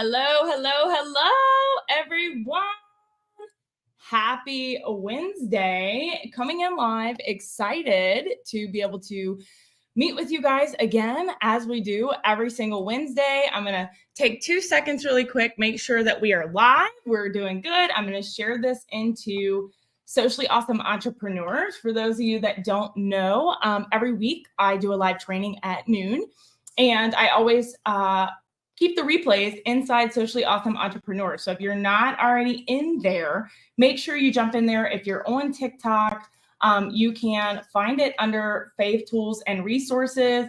Hello, everyone. Happy Wednesday. Coming in live, excited to be able to meet with you guys again, as we do every single Wednesday. I'm going to take 2 seconds really quick, make sure that we are live. We're doing good. I'm going to share this into Socially Awesome Entrepreneurs. For those of you that don't know, every week I do a live training at noon, and I always keep the replays inside Socially Awesome Entrepreneurs. So if you're not already in there, make sure you jump in there. If you're on TikTok, you can find it under Fave Tools and Resources.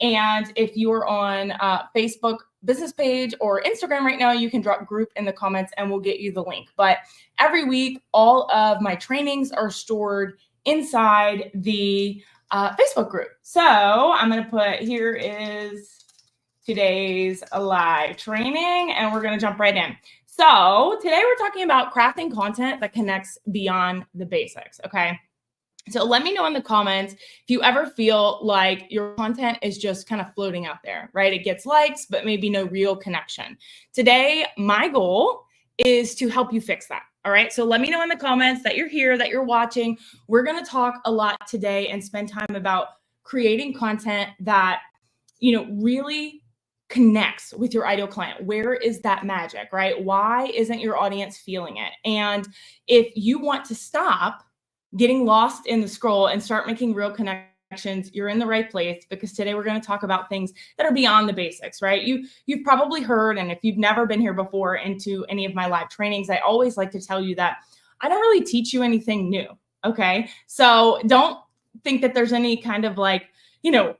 And if you're on Facebook business page or Instagram right now, you can drop group in the comments and we'll get you the link. But every week, all of my trainings are stored inside the Facebook group. So I'm going to put, here is today's live training, and we're going to jump right in. So today we're talking about crafting content that connects beyond the basics. Okay. So let me know in the comments if you ever feel like your content is just kind of floating out there, right? It gets likes, but maybe no real connection. Today, my goal is to help you fix that. All right. So let me know in the comments that you're here, that you're watching. We're going to talk a lot today and spend time about creating content that, really connects with your ideal client. Where is that magic, right? Why isn't your audience feeling it? And if you want to stop getting lost in the scroll and start making real connections, you're in the right place, because today we're going to talk about things that are beyond the basics, right? You've probably heard, and if you've never been here before into any of my live trainings, I always like to tell you that I don't really teach you anything new. Okay. So don't think that there's any kind of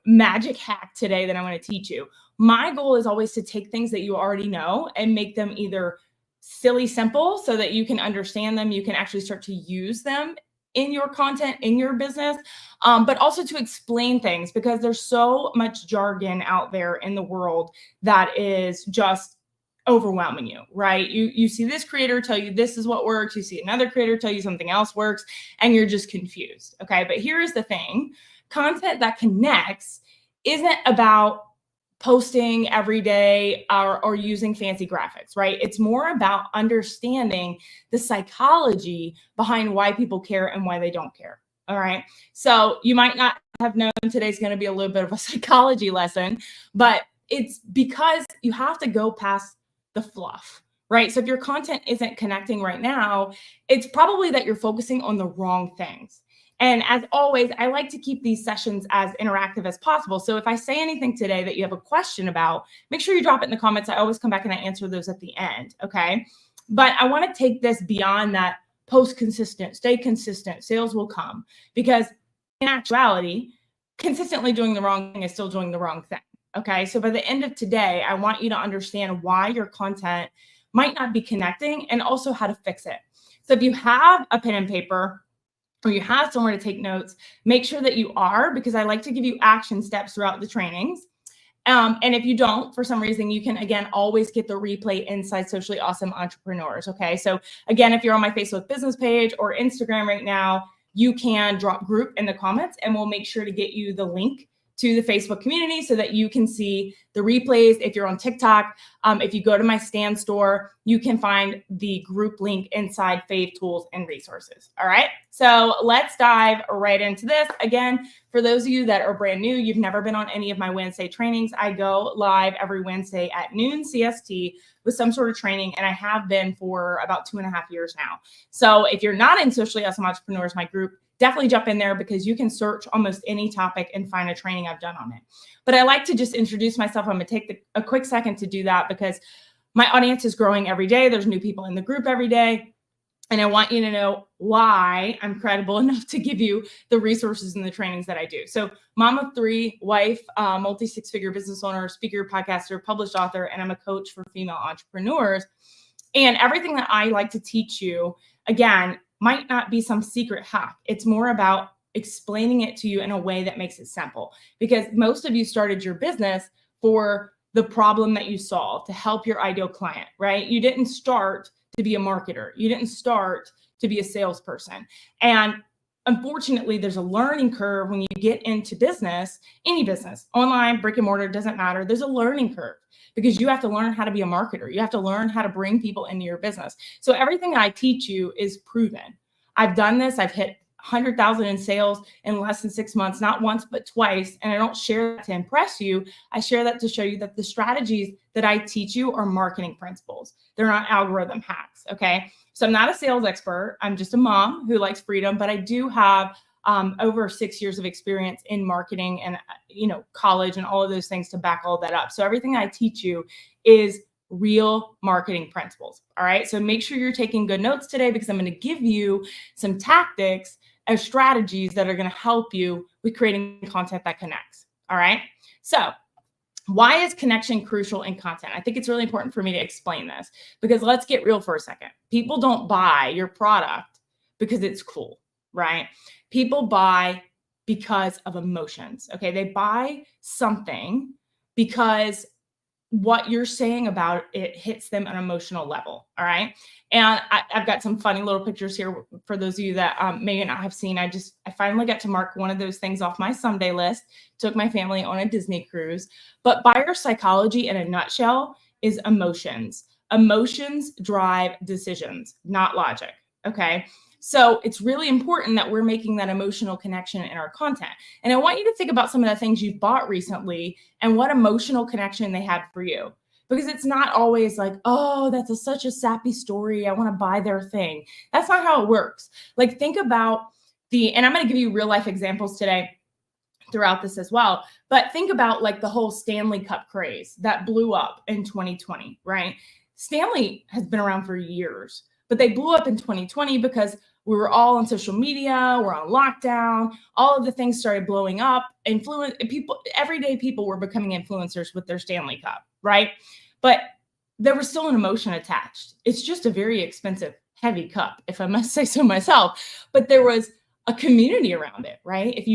magic hack today that I'm going to teach you. My goal is always to take things that you already know and make them either silly simple so that you can understand them, you can actually start to use them in your content, in your business, but also to explain things, because there's so much jargon out there in the world that is just overwhelming you, right? You see this creator tell you this is what works, you see another creator tell you something else works, and you're just confused. Okay, but here's the thing. Content that connects isn't about posting every day or using fancy graphics, right? It's more about understanding the psychology behind why people care and why they don't care. All right. So you might not have known today's going to be a little bit of a psychology lesson, but it's because you have to go past the fluff, right? So if your content isn't connecting right now, it's probably that you're focusing on the wrong things. And as always, I like to keep these sessions as interactive as possible. So if I say anything today that you have a question about, make sure you drop it in the comments. I always come back and I answer those at the end, okay? But I want to take this beyond that. Post consistent, stay consistent, sales will come. Because in actuality, consistently doing the wrong thing is still doing the wrong thing, okay? So by the end of today, I want you to understand why your content might not be connecting and also how to fix it. So if you have a pen and paper, or you have somewhere to take notes, make sure that you are, because I like to give you action steps throughout the trainings. And if you don't, for some reason, you can, again, always get the replay inside Socially Awesome Entrepreneurs. Okay. So again, if you're on my Facebook business page or Instagram right now, you can drop group in the comments and we'll make sure to get you the link to the Facebook community so that you can see the replays. If you're on TikTok, if you go to my Stand store, you can find the group link inside Fave Tools and Resources. All right. So let's dive right into this. Again, for those of you that are brand new, you've never been on any of my Wednesday trainings, I go live every Wednesday at noon CST with some sort of training, and I have been for about 2.5 years now. So if you're not in Socially Awesome Entrepreneurs, my group, definitely jump in there, because you can search almost any topic and find a training I've done on it. But I like to just introduce myself. I'm going to take a quick second to do that, because my audience is growing every day. There's new people in the group every day. And I want you to know why I'm credible enough to give you the resources and the trainings that I do. So mom of 3, wife, multi-6-figure business owner, speaker, podcaster, published author, and I'm a coach for female entrepreneurs. And everything that I like to teach you, again, might not be some secret hack. It's more about explaining it to you in a way that makes it simple, because most of you started your business for the problem that you solve, to help your ideal client, right? You didn't start to be a marketer. You didn't start to be a salesperson. And unfortunately, there's a learning curve when you get into business, any business, online, brick and mortar, doesn't matter. There's a learning curve, because you have to learn how to be a marketer. You have to learn how to bring people into your business. So everything I teach you is proven. I've done this. I've hit 100,000 in sales in less than 6 months, not once, but twice. And I don't share that to impress you. I share that to show you that the strategies that I teach you are marketing principles. They're not algorithm hacks. Okay. So I'm not a sales expert. I'm just a mom who likes freedom, but I do have over 6 years of experience in marketing and, college and all of those things to back all that up. So everything I teach you is real marketing principles. All right. So make sure you're taking good notes today, because I'm going to give you some tactics and strategies that are going to help you with creating content that connects. All right. So why is connection crucial in content? I think it's really important for me to explain this, because let's get real for a second. People don't buy your product because it's cool, right? People buy because of emotions. Okay. They buy something because what you're saying about it hits them on an emotional level. All right. And I've got some funny little pictures here for those of you that may not have seen. I finally got to mark one of those things off my someday list, took my family on a Disney cruise. But buyer psychology in a nutshell is emotions. Emotions drive decisions, not logic. Okay. So it's really important that we're making that emotional connection in our content. And I want you to think about some of the things you've bought recently and what emotional connection they had for you. Because it's not always like, oh, that's such a sappy story, I want to buy their thing. That's not how it works. Like, think about and I'm going to give you real life examples today throughout this as well. But think about like the whole Stanley Cup craze that blew up in 2020, right? Stanley has been around for years, but they blew up in 2020 because we were all on social media, we're on lockdown, all of the things started blowing up. Everyday people were becoming influencers with their Stanley Cup, right? But there was still an emotion attached. It's just a very expensive, heavy cup, if I must say so myself. But there was a community around it, right?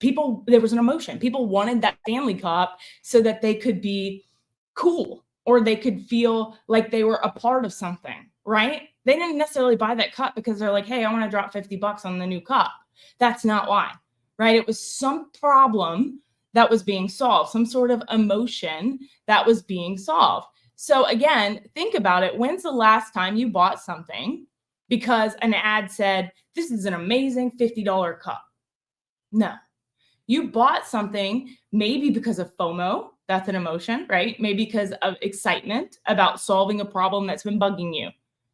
There was an emotion. People wanted that Stanley Cup so that they could be cool, or they could feel like they were a part of something, right? They didn't necessarily buy that cup because they're like, hey, I want to drop $50 on the new cup. That's not why, right? It was some problem that was being solved, some sort of emotion that was being solved. So again, think about it. When's the last time you bought something because an ad said, this is an amazing $50 cup? No. You bought something maybe because of FOMO. That's an emotion, right? Maybe because of excitement about solving a problem that's been bugging you.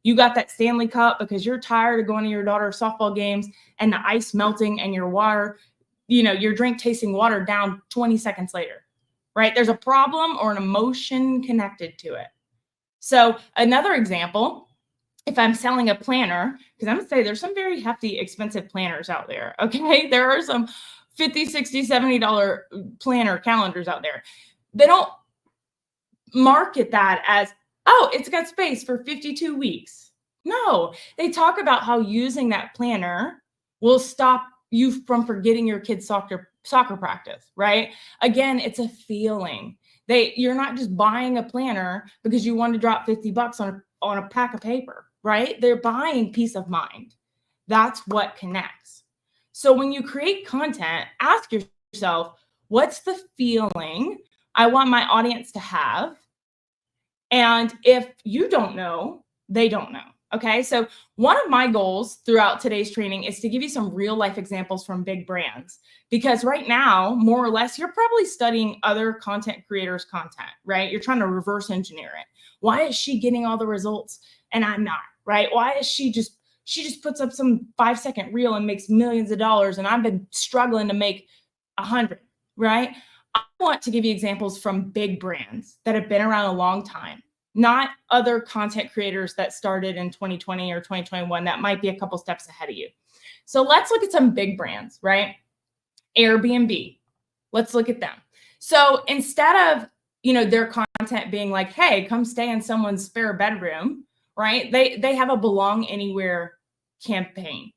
You got that Stanley Cup because you're tired of going to your daughter's softball games and the ice melting and your water, your drink tasting watered down 20 seconds later, right? There's a problem or an emotion connected to it. So another example, if I'm selling a planner, because I'm going to say there's some very hefty, expensive planners out there, okay? There are some $50, $60, $70 planner calendars out there. They don't market that as, oh, it's got space for 52 weeks. No, they talk about how using that planner will stop you from forgetting your kid's soccer practice, right? Again, it's a feeling. You're not just buying a planner because you want to drop $50 on a pack of paper, right? They're buying peace of mind. That's what connects. So when you create content, ask yourself, what's the feeling I want my audience to have? And if you don't know, they don't know. Okay. So one of my goals throughout today's training is to give you some real life examples from big brands, because right now, more or less, you're probably studying other content creators' content, right? You're trying to reverse engineer it. Why is she getting all the results and I'm not, right? Why is she just puts up some 5-second reel and makes millions of dollars and I've been struggling to make 100, right? I want to give you examples from big brands that have been around a long time, not other content creators that started in 2020 or 2021 that might be a couple steps ahead of you. So let's look at some big brands, right? Airbnb. Let's look at them. So instead of, their content being like, hey, come stay in someone's spare bedroom, right? They have a belong anywhere campaign,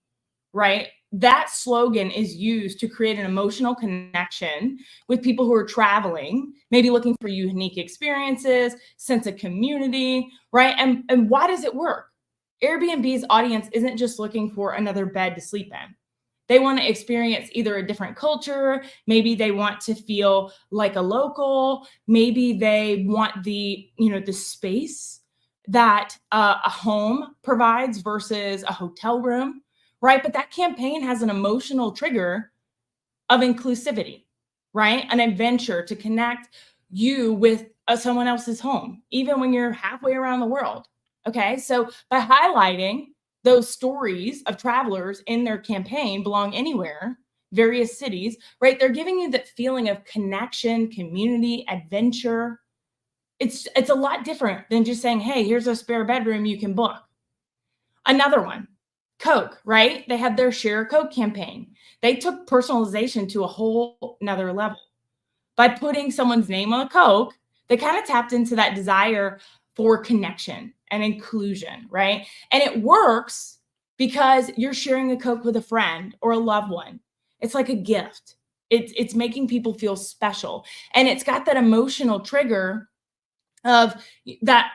right? That slogan is used to create an emotional connection with people who are traveling, maybe looking for unique experiences, sense of community, right? And why does it work? Airbnb's audience isn't just looking for another bed to sleep in. They want to experience either a different culture, maybe they want to feel like a local, maybe they want the space that a home provides versus a hotel room, right? But that campaign has an emotional trigger of inclusivity, right? An adventure to connect you with someone else's home, even when you're halfway around the world. Okay. So by highlighting those stories of travelers in their campaign, Belong Anywhere, various cities, right? They're giving you that feeling of connection, community, adventure. It's a lot different than just saying, hey, here's a spare bedroom you can book. Another one, Coke, right? They had their Share a Coke campaign. They took personalization to a whole another level. By putting someone's name on a Coke, they kind of tapped into that desire for connection and inclusion, right? And it works because you're sharing a Coke with a friend or a loved one. It's like a gift. It's making people feel special. And it's got that emotional trigger of that,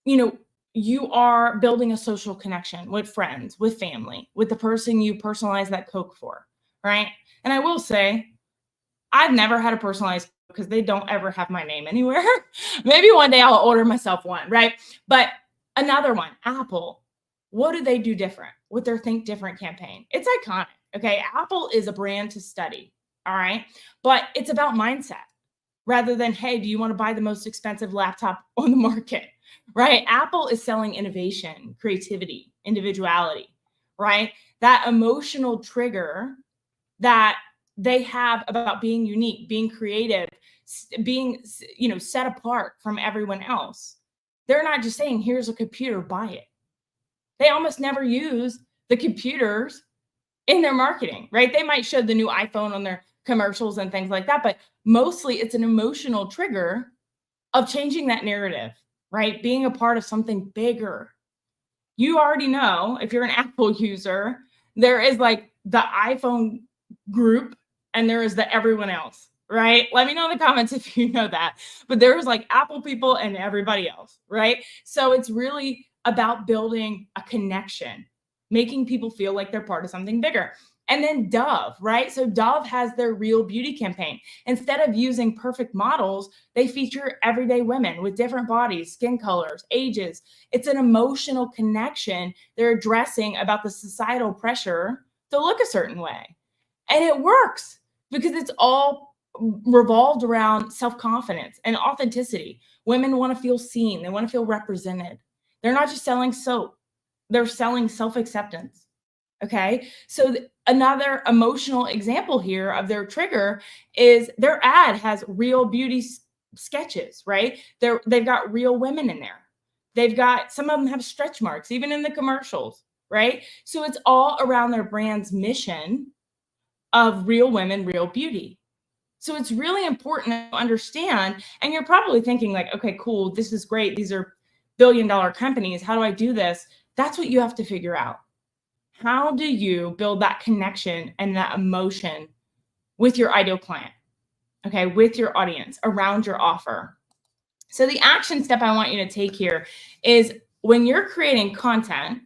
you know, you are building a social connection with friends, with family, with the person you personalize that Coke for, right? And I will say, I've never had a personalized because they don't ever have my name anywhere. Maybe one day I'll order myself one, right? But another one, Apple. What do they do different with their Think Different campaign? It's iconic. Okay. Apple is a brand to study. All right. But it's about mindset rather than, hey, do you want to buy the most expensive laptop on the market? Right? Apple is selling innovation, creativity, individuality, right? That emotional trigger that they have about being unique, being creative, being set apart from everyone else. They're not just saying, here's a computer, buy it. They almost never use the computers in their marketing, right? They might show the new iPhone on their commercials and things like that, but mostly it's an emotional trigger of changing that narrative, right? Being a part of something bigger. You already know, if you're an Apple user, there is like the iPhone group and there is the everyone else, right? Let me know in the comments if you know that. But there's like Apple people and everybody else, right? So it's really about building a connection, making people feel like they're part of something bigger. And then Dove, right? So Dove has their Real Beauty campaign. Instead of using perfect models, they feature everyday women with different bodies, skin colors, ages. It's an emotional connection they're addressing about the societal pressure to look a certain way. And it works because it's all revolved around self-confidence and authenticity. Women want to feel seen, they want to feel represented. They're not just selling soap, they're selling self-acceptance. Okay. So another emotional example here of their trigger is their ad has real beauty sketches, right? They've got real women in there. They've got, some of them have stretch marks, even in the commercials, right? So it's all around their brand's mission of real women, real beauty. So it's really important to understand. And you're probably thinking like, okay, cool, this is great. These are billion-dollar companies. How do I do this? That's what you have to figure out. How do you build that connection and that emotion with your ideal client? Okay, with your audience around your offer. So the action step I want you to take here is when you're creating content,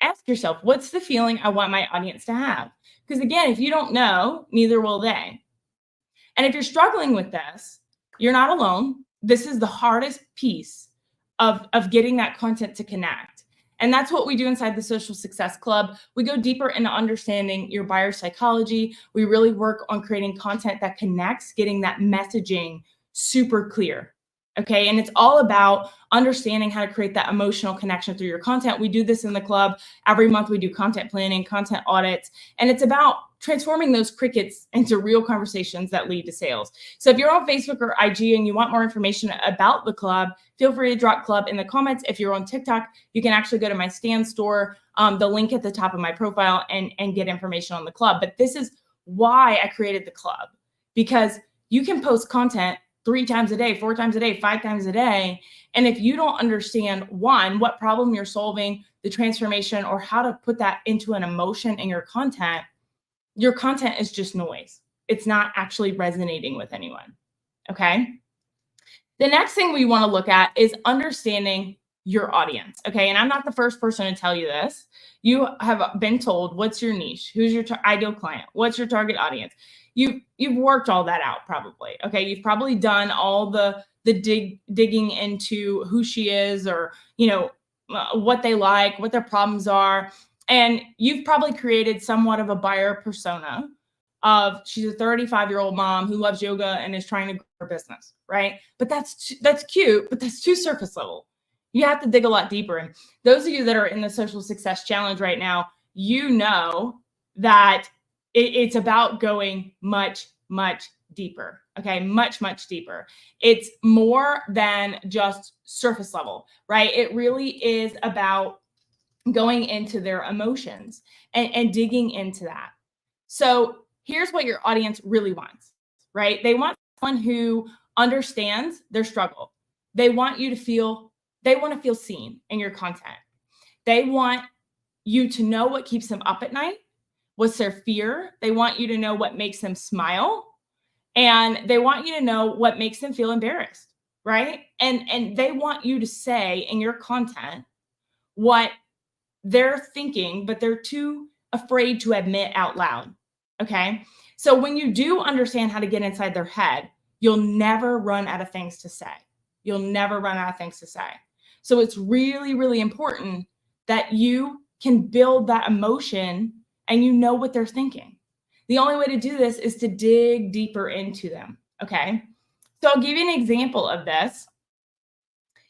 ask yourself, what's the feeling I want my audience to have? Because again, if you don't know, neither will they. And if you're struggling with this, you're not alone. This is the hardest piece of getting that content to connect. And that's what we do inside the Social Success Club. We go deeper into understanding your buyer psychology. We really work on creating content that connects, getting that messaging super clear. Okay. And it's all about understanding how to create that emotional connection through your content. We do this in the club. Every month we do content planning, content audits, and it's about transforming those crickets into real conversations that lead to sales. So if you're on Facebook or IG and you want more information about the club, feel free to drop club in the comments. If you're on TikTok, you can actually go to my Stand store, the link at the top of my profile, and get information on the club. But this is why I created the club, because you can post content 3 times a day, 4 times a day, 5 times a day. And if you don't understand, one, what problem you're solving, the transformation, or how to put that into an emotion in your content is just noise. It's not actually resonating with anyone. Okay. The next thing we want to look at is understanding your audience. Okay. And I'm not the first person to tell you this. You have been told what's your niche, who's your ideal client, what's your target audience. You've worked all that out probably. Okay. You've probably done all the digging into who she is, or, what they like, what their problems are. And you've probably created somewhat of a buyer persona of, she's a 35-year-old mom who loves yoga and is trying to grow her business, right? But that's cute, but that's too surface level. You have to dig a lot deeper. And those of you that are in the Social Success Challenge right now, you know that it's about going much, much deeper. Okay, much, much deeper. It's more than just surface level, right? It really is about going into their emotions and digging into that. So here's what your audience really wants, right? They want someone who understands their struggle. They want to feel seen in your content. They want you to know what keeps them up at night. What's their fear? They want you to know what makes them smile. And they want you to know what makes them feel embarrassed, right? And they want you to say in your content what they're thinking, but they're too afraid to admit out loud. Okay. So when you do understand how to get inside their head, you'll never run out of things to say. You'll never run out of things to say. So it's really, really important that you can build that emotion and you know what they're thinking. The only way to do this is to dig deeper into them. Okay. So I'll give you an example of this.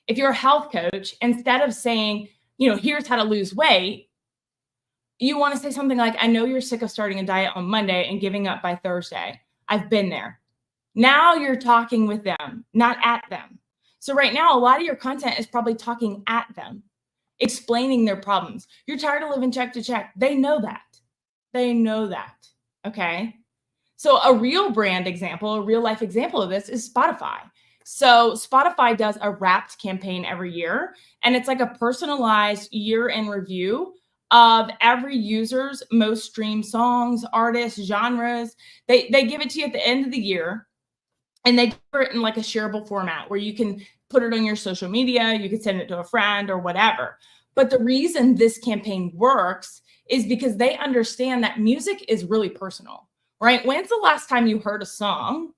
If you're a health coach, instead of saying, here's how to lose weight, you want to say something like, I know you're sick of starting a diet on Monday and giving up by Thursday. I've been there. Now you're talking with them, not at them. So right now, a lot of your content is probably talking at them, explaining their problems. You're tired of living check to check. They know that. They know that. Okay. So a real brand example, a real life example of this is Spotify. So Spotify does a Wrapped campaign every year, and it's like a personalized year in review of every user's most streamed songs, artists, genres. They give it to you at the end of the year, and they do it in like a shareable format where you can put it on your social media, you can send it to a friend or whatever. But the reason this campaign works is because they understand that music is really personal, right? When's the last time you heard a song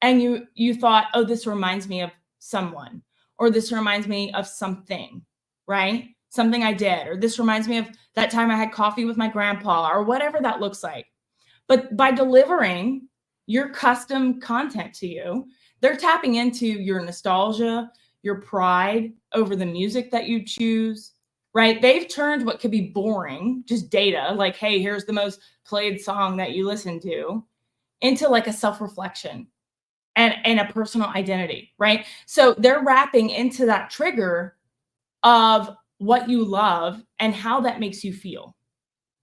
and you thought, oh, this reminds me of someone, or this reminds me of something, right? Something I did, or this reminds me of that time I had coffee with my grandpa, or whatever that looks like. But by delivering your custom content to you, they're tapping into your nostalgia, your pride over the music that you choose, right? They've turned what could be boring, just data, like, hey, here's the most played song that you listen to, into like a self-reflection and a personal identity, right? So they're wrapping into that trigger of what you love and how that makes you feel.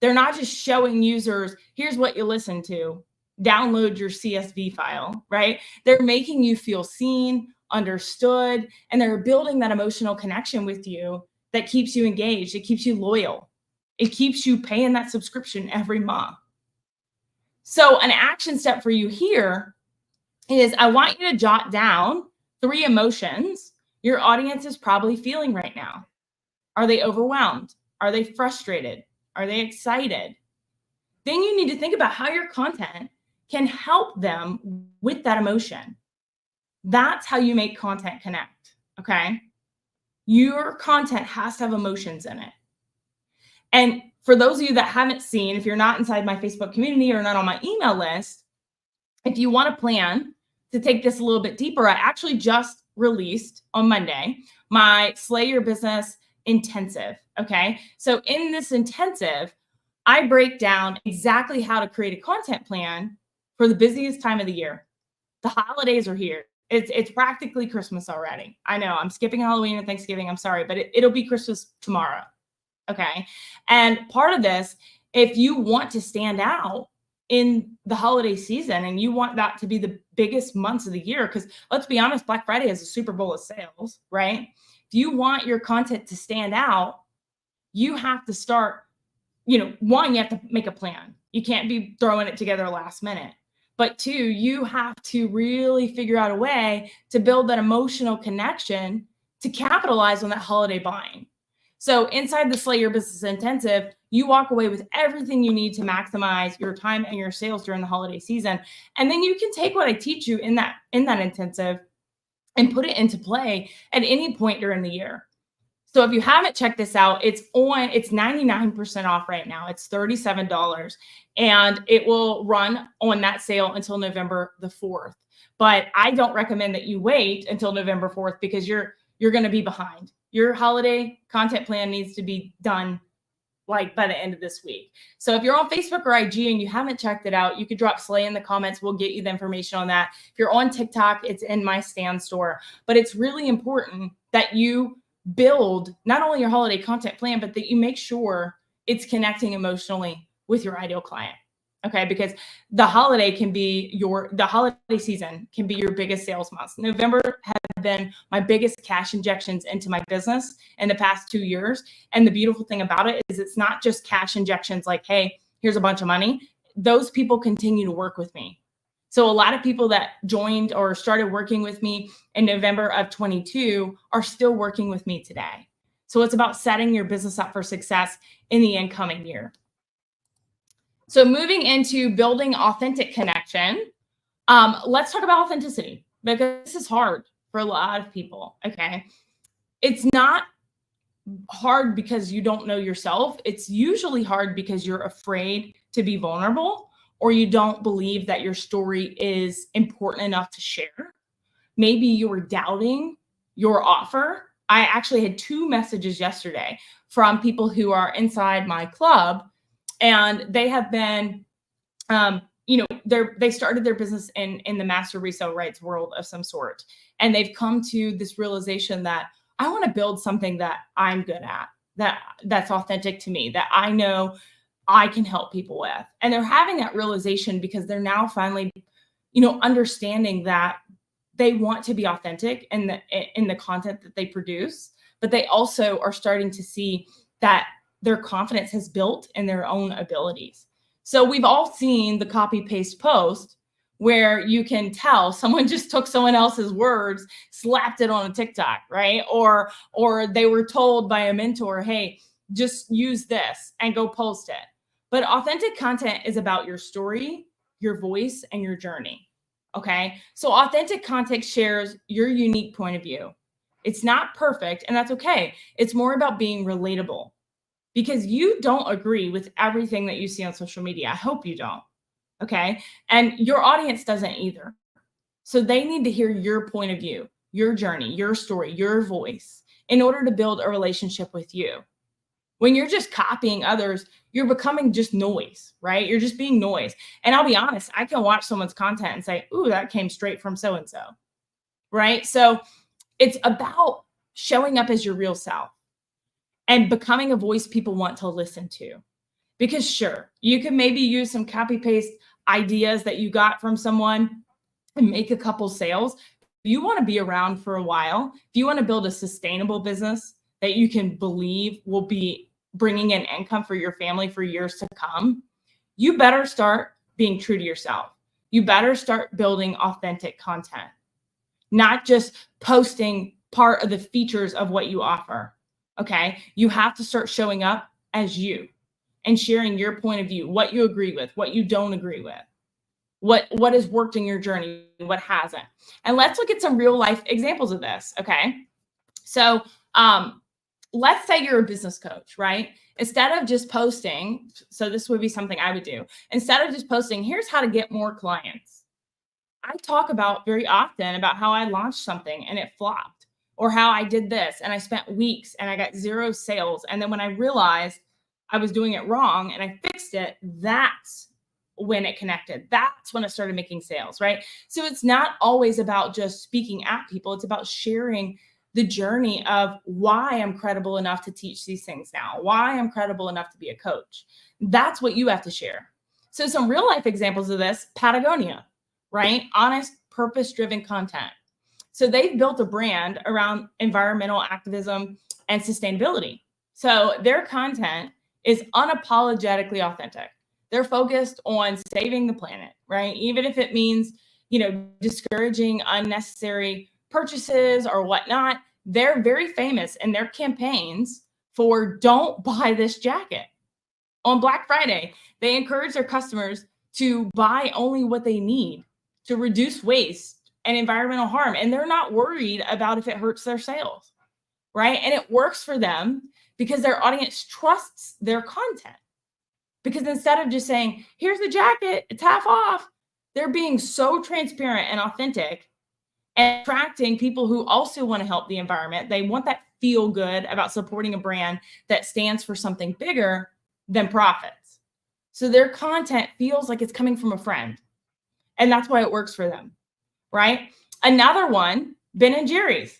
They're not just showing users, here's what you listen to, download your CSV file, right? They're making you feel seen, understood, and they're building that emotional connection with you that keeps you engaged. It keeps you loyal. It keeps you paying that subscription every month. So an action step for you here is I want you to jot down 3 emotions your audience is probably feeling right now. Are they overwhelmed? Are they frustrated? Are they excited? Then you need to think about how your content can help them with that emotion. That's how you make content connect, okay? Your content has to have emotions in it. And for those of you that haven't seen, if you're not inside my Facebook community or not on my email list, if you want to plan to take this a little bit deeper, I actually just released on Monday my Slay Your Business intensive. Okay. So in this intensive, I break down exactly how to create a content plan for the busiest time of the year. The holidays are here. It's practically Christmas already. I know I'm skipping Halloween and Thanksgiving. I'm sorry, but it'll be Christmas tomorrow. Okay. And part of this, if you want to stand out in the holiday season and you want that to be the biggest months of the year, because let's be honest, Black Friday is a Super Bowl of sales, right? If you want your content to stand out, you have to start, one, you have to make a plan. You can't be throwing it together last minute. But 2, you have to really figure out a way to build that emotional connection to capitalize on that holiday buying. So inside the Slay Your Business Intensive, you walk away with everything you need to maximize your time and your sales during the holiday season. And then you can take what I teach you in that intensive and put it into play at any point during the year. So if you haven't checked this out, it's 99% off right now. It's $37 and it will run on that sale until November the 4th. But I don't recommend that you wait until November 4th because you're going to be behind. Your holiday content plan needs to be done like by the end of this week. So if you're on Facebook or IG and you haven't checked it out, you could drop Slay in the comments. We'll get you the information on that. If you're on TikTok, it's in my stand store. But it's really important that you build not only your holiday content plan, but that you make sure it's connecting emotionally with your ideal client. Okay, because the holiday season can be your biggest sales month. November has been my biggest cash injections into my business in the past 2 years. And the beautiful thing about it is it's not just cash injections like, hey, here's a bunch of money. Those people continue to work with me. So a lot of people that joined or started working with me in November of 22 are still working with me today. So it's about setting your business up for success in the incoming year. So moving into building authentic connection, let's talk about authenticity because this is hard for a lot of people, okay? It's not hard because you don't know yourself. It's usually hard because you're afraid to be vulnerable or you don't believe that your story is important enough to share. Maybe you're doubting your offer. I actually had 2 messages yesterday from people who are inside my club. And they have been, they started their business in the master resale rights world of some sort. And they've come to this realization that I want to build something that I'm good at, that's authentic to me, that I know I can help people with. And they're having that realization because they're now finally, understanding that they want to be authentic in the content that they produce, but they also are starting to see that their confidence has built in their own abilities. So we've all seen the copy paste post where you can tell someone just took someone else's words, slapped it on a TikTok, right? Or they were told by a mentor, hey, just use this and go post it. But authentic content is about your story, your voice, and your journey. Okay. So authentic content shares your unique point of view. It's not perfect, and that's okay. It's more about being relatable. Because you don't agree with everything that you see on social media. I hope you don't. Okay. And your audience doesn't either. So they need to hear your point of view, your journey, your story, your voice in order to build a relationship with you. When you're just copying others, you're becoming just noise, right? You're just being noise. And I'll be honest, I can watch someone's content and say, ooh, that came straight from so-and-so, right? So it's about showing up as your real self and becoming a voice people want to listen to. Because sure, you can maybe use some copy paste ideas that you got from someone and make a couple sales. If you want to be around for a while, if you want to build a sustainable business that you can believe will be bringing in income for your family for years to come, you better start being true to yourself. You better start building authentic content, not just posting part of the features of what you offer. Okay. You have to start showing up as you and sharing your point of view, what you agree with, what you don't agree with, what has worked in your journey, what hasn't. And let's look at some real life examples of this. Okay. So let's say you're a business coach, right? Instead of just posting, so this would be something I would do. Instead of just posting, here's how to get more clients. I talk about very often about how I launched something and it flopped. Or how I did this and I spent weeks and I got 0 sales. And then when I realized I was doing it wrong and I fixed it, that's when it connected. That's when I started making sales, right? So it's not always about just speaking at people. It's about sharing the journey of why I'm credible enough to teach these things now, why I'm credible enough to be a coach. That's what you have to share. So some real life examples of this, Patagonia, right? Honest, purpose-driven content. So they've built a brand around environmental activism and sustainability. So their content is unapologetically authentic. They're focused on saving the planet, right? Even if it means, discouraging unnecessary purchases or whatnot, they're very famous in their campaigns for don't buy this jacket. On Black Friday, they encourage their customers to buy only what they need to reduce waste and environmental harm. And they're not worried about if it hurts their sales, right? And it works for them because their audience trusts their content. Because instead of just saying, here's the jacket, it's half off, they're being so transparent and authentic and attracting people who also want to help the environment. They want that feel good about supporting a brand that stands for something bigger than profits. So their content feels like it's coming from a friend. And that's why it works for them, right? Another one, Ben and Jerry's.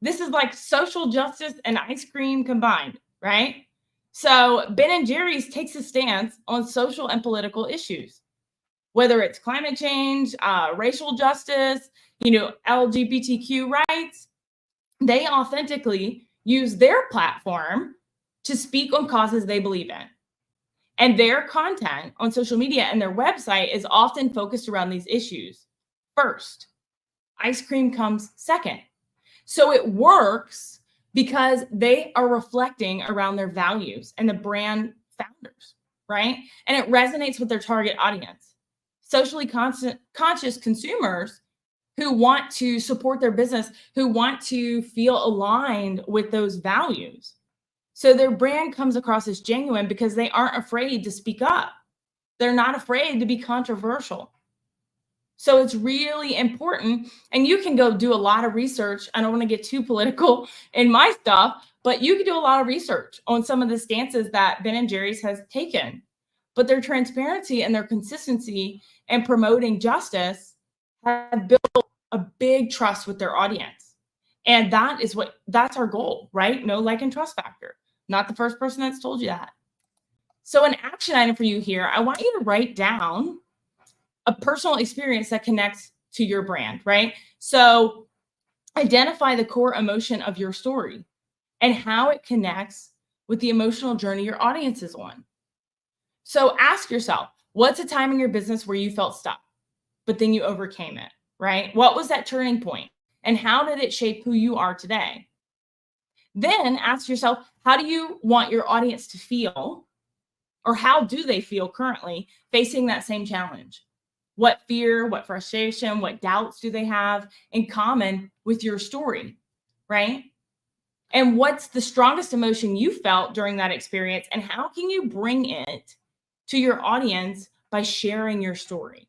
This is like social justice and ice cream combined, right? So Ben and Jerry's takes a stance on social and political issues, whether it's climate change, racial justice, LGBTQ rights. They authentically use their platform to speak on causes they believe in. And their content on social media and their website is often focused around these issues first. Ice cream comes second. So it works because they are reflecting around their values and the brand founders, right? And it resonates with their target audience. Socially conscious consumers who want to support their business, who want to feel aligned with those values. So their brand comes across as genuine because they aren't afraid to speak up. They're not afraid to be controversial. So it's really important. And you can go do a lot of research. I don't want to get too political in my stuff, but you can do a lot of research on some of the stances that Ben and Jerry's has taken. But their transparency and their consistency in promoting justice have built a big trust with their audience. And that's our goal, right? No like and trust factor. Not the first person that's told you that. So an action item for you here, I want you to write down a personal experience that connects to your brand, right? So identify the core emotion of your story and how it connects with the emotional journey your audience is on. So ask yourself, what's a time in your business where you felt stuck, but then you overcame it, right? What was that turning point? And how did it shape who you are today? Then ask yourself, how do you want your audience to feel, or how do they feel currently facing that same challenge? What fear, what frustration, what doubts do they have in common with your story, right? And what's the strongest emotion you felt during that experience? And how can you bring it to your audience by sharing your story?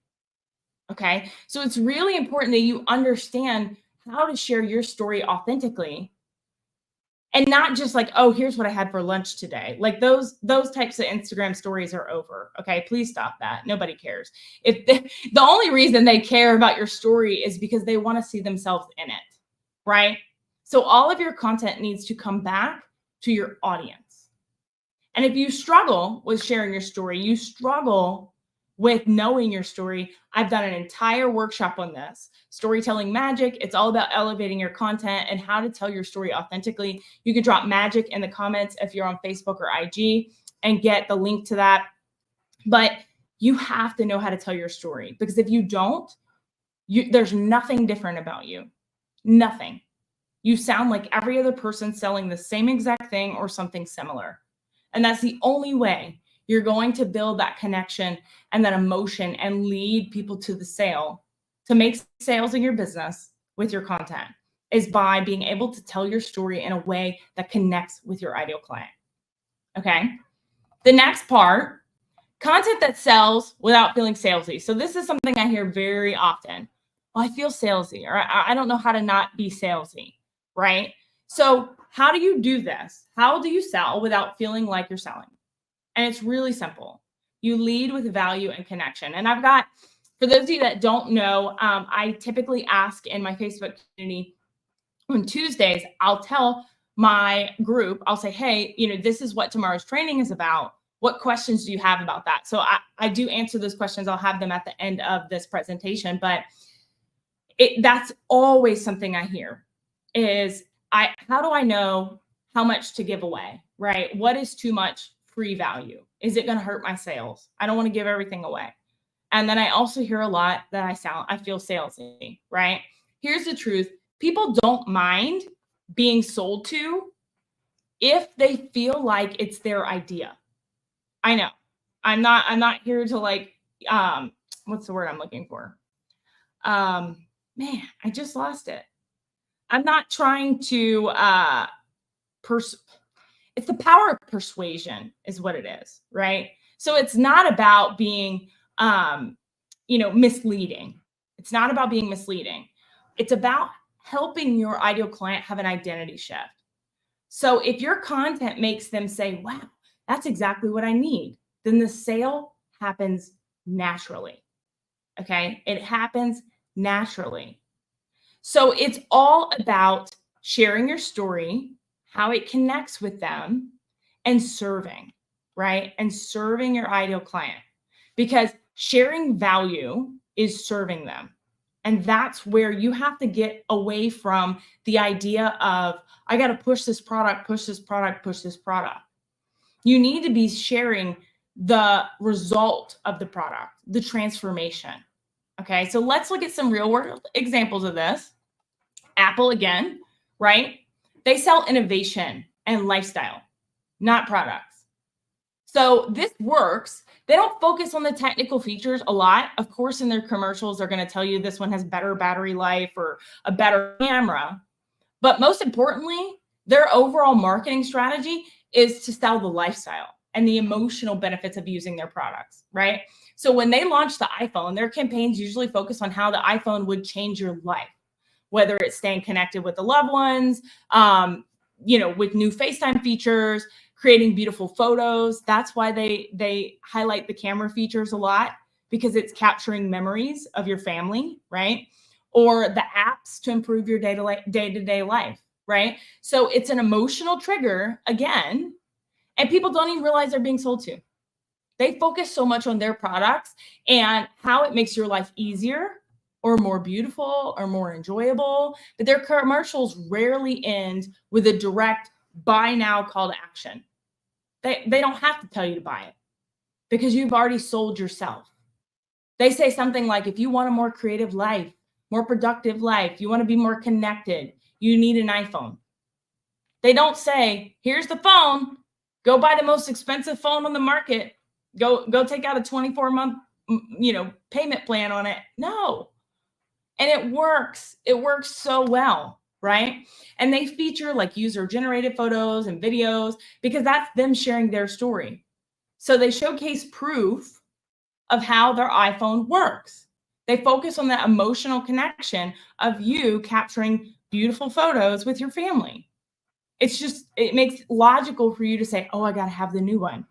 Okay, so it's really important that you understand how to share your story authentically. And not just like, oh, here's what I had for lunch today. Like those types of Instagram stories are over. Okay, please stop that. Nobody cares. If the only reason they care about your story is because they want to see themselves in it, right? So all of your content needs to come back to your audience. And if you struggle with sharing your story, you struggle with knowing your story, I've done an entire workshop on this. Storytelling magic. It's all about elevating your content and how to tell your story authentically. You can drop magic in the comments if you're on Facebook or IG and get the link to that. But you have to know how to tell your story, because if you don't, there's nothing different about you. Nothing. You sound like every other person selling the same exact thing or something similar. And that's the only way you're going to build that connection and that emotion and lead people to the sale, to make sales in your business with your content, is by being able to tell your story in a way that connects with your ideal client. Okay. The next part, content that sells without feeling salesy. So this is something I hear very often. Well, I feel salesy, or I don't know how to not be salesy, right? So how do you do this? How do you sell without feeling like you're selling? And it's really simple. You lead with value and connection. And I've got, for those of you that don't know, I typically ask in my Facebook community on Tuesdays, I'll tell my group, I'll say, hey, this is what tomorrow's training is about. What questions do you have about that? So I do answer those questions. I'll have them at the end of this presentation, but that's always something I hear is, how do I know how much to give away, right? What is too much free value? Is it going to hurt my sales? I don't want to give everything away. And then I also hear a lot that I feel salesy, right? Here's the truth. People don't mind being sold to if they feel like it's their idea. I know. I'm not here to like what's the word I'm looking for? Man, I just lost it. I'm not trying to it's the power of persuasion is what it is, right? So it's not about being misleading. It's not about being misleading. It's about helping your ideal client have an identity shift. So if your content makes them say, wow, that's exactly what I need, then the sale happens naturally. Okay. It happens naturally. So it's all about sharing your story, how it connects with them, and serving, right? And serving your ideal client, because sharing value is serving them. And that's where you have to get away from the idea of, I got to push this product, push this product, push this product. You need to be sharing the result of the product, the transformation. Okay, so let's look at some real world examples of this. Apple again, right? They sell innovation and lifestyle, not products. So this works. They don't focus on the technical features a lot. Of course, in their commercials, they're going to tell you this one has better battery life or a better camera. But most importantly, their overall marketing strategy is to sell the lifestyle and the emotional benefits of using their products, right? So when they launch the iPhone, their campaigns usually focus on how the iPhone would change your life, whether it's staying connected with the loved ones, with new FaceTime features, creating beautiful photos. That's why they highlight the camera features a lot, because it's capturing memories of your family, right? Or the apps to improve your day-to-day life, right? So it's an emotional trigger again, and people don't even realize they're being sold to. They focus so much on their products and how it makes your life easier or more beautiful or more enjoyable, but their commercials rarely end with a direct buy now call to action. They don't have to tell you to buy it because you've already sold yourself. They say something like, if you want a more creative life, more productive life, you want to be more connected, you need an iPhone. They don't say, here's the phone, go buy the most expensive phone on the market, go take out a 24-month payment plan on it. No. And it works so well, right? And they feature like user generated photos and videos because that's them sharing their story. So they showcase proof of how their iPhone works. They focus on that emotional connection of you capturing beautiful photos with your family. It makes it logical for you to say, oh, I got to have the new one,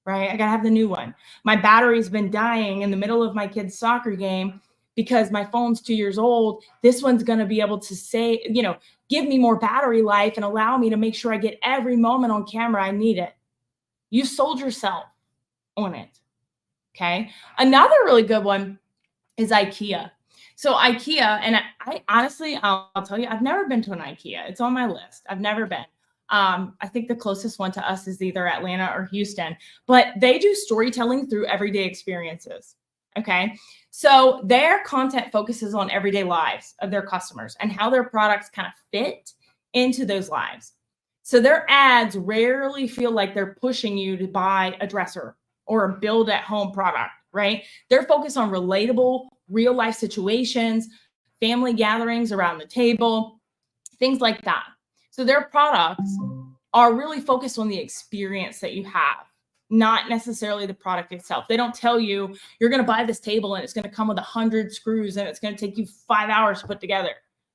right? I got to have the new one. My battery's been dying in the middle of my kid's soccer game because my phone's 2 years old. This one's going to be able to give me more battery life and allow me to make sure I get every moment on camera I need it. You sold yourself on it. Okay. Another really good one is IKEA. So IKEA, and I honestly, I'll tell you, I've never been to an IKEA. It's on my list. I've never been. I think the closest one to us is either Atlanta or Houston, but they do storytelling through everyday experiences. Okay. So their content focuses on everyday lives of their customers and how their products kind of fit into those lives. So their ads rarely feel like they're pushing you to buy a dresser or a build at home product, right? They're focused on relatable real life situations, family gatherings around the table, things like that. So their products are really focused on the experience that you have, not necessarily the product itself. They don't tell you you're going to buy this table and it's going to come with 100 screws and it's going to take you 5 hours to put together.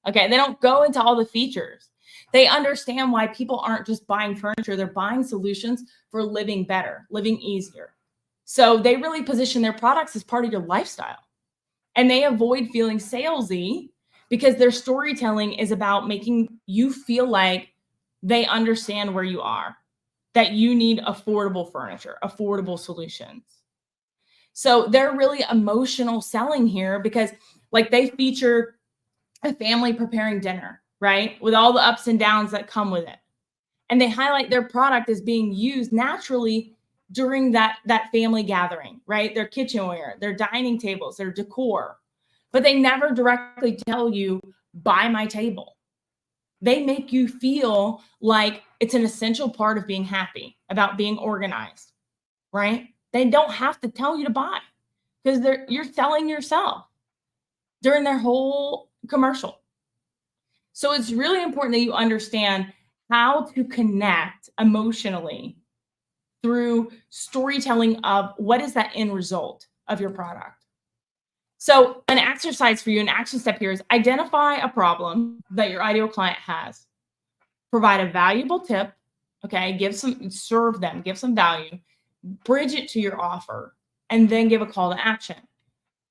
Okay. They don't go into all the features. They understand why people aren't just buying furniture. They're buying solutions for living better, living easier. So they really position their products as part of your lifestyle. And they avoid feeling salesy because their storytelling is about making you feel like they understand where you are, that you need affordable furniture, affordable solutions. So they're really emotional selling here because like they feature a family preparing dinner, right? With all the ups and downs that come with it. And they highlight their product as being used naturally during that family gathering, right? Their kitchenware, their dining tables, their decor. But they never directly tell you, buy my table. They make you feel like it's an essential part of being happy, about being organized, right? They don't have to tell you to buy because you're selling yourself during their whole commercial. So it's really important that you understand how to connect emotionally through storytelling of what is that end result of your product. So an exercise for you, an action step here is identify a problem that your ideal client has. Provide a valuable tip, okay? Serve them, give some value, bridge it to your offer, and then give a call to action.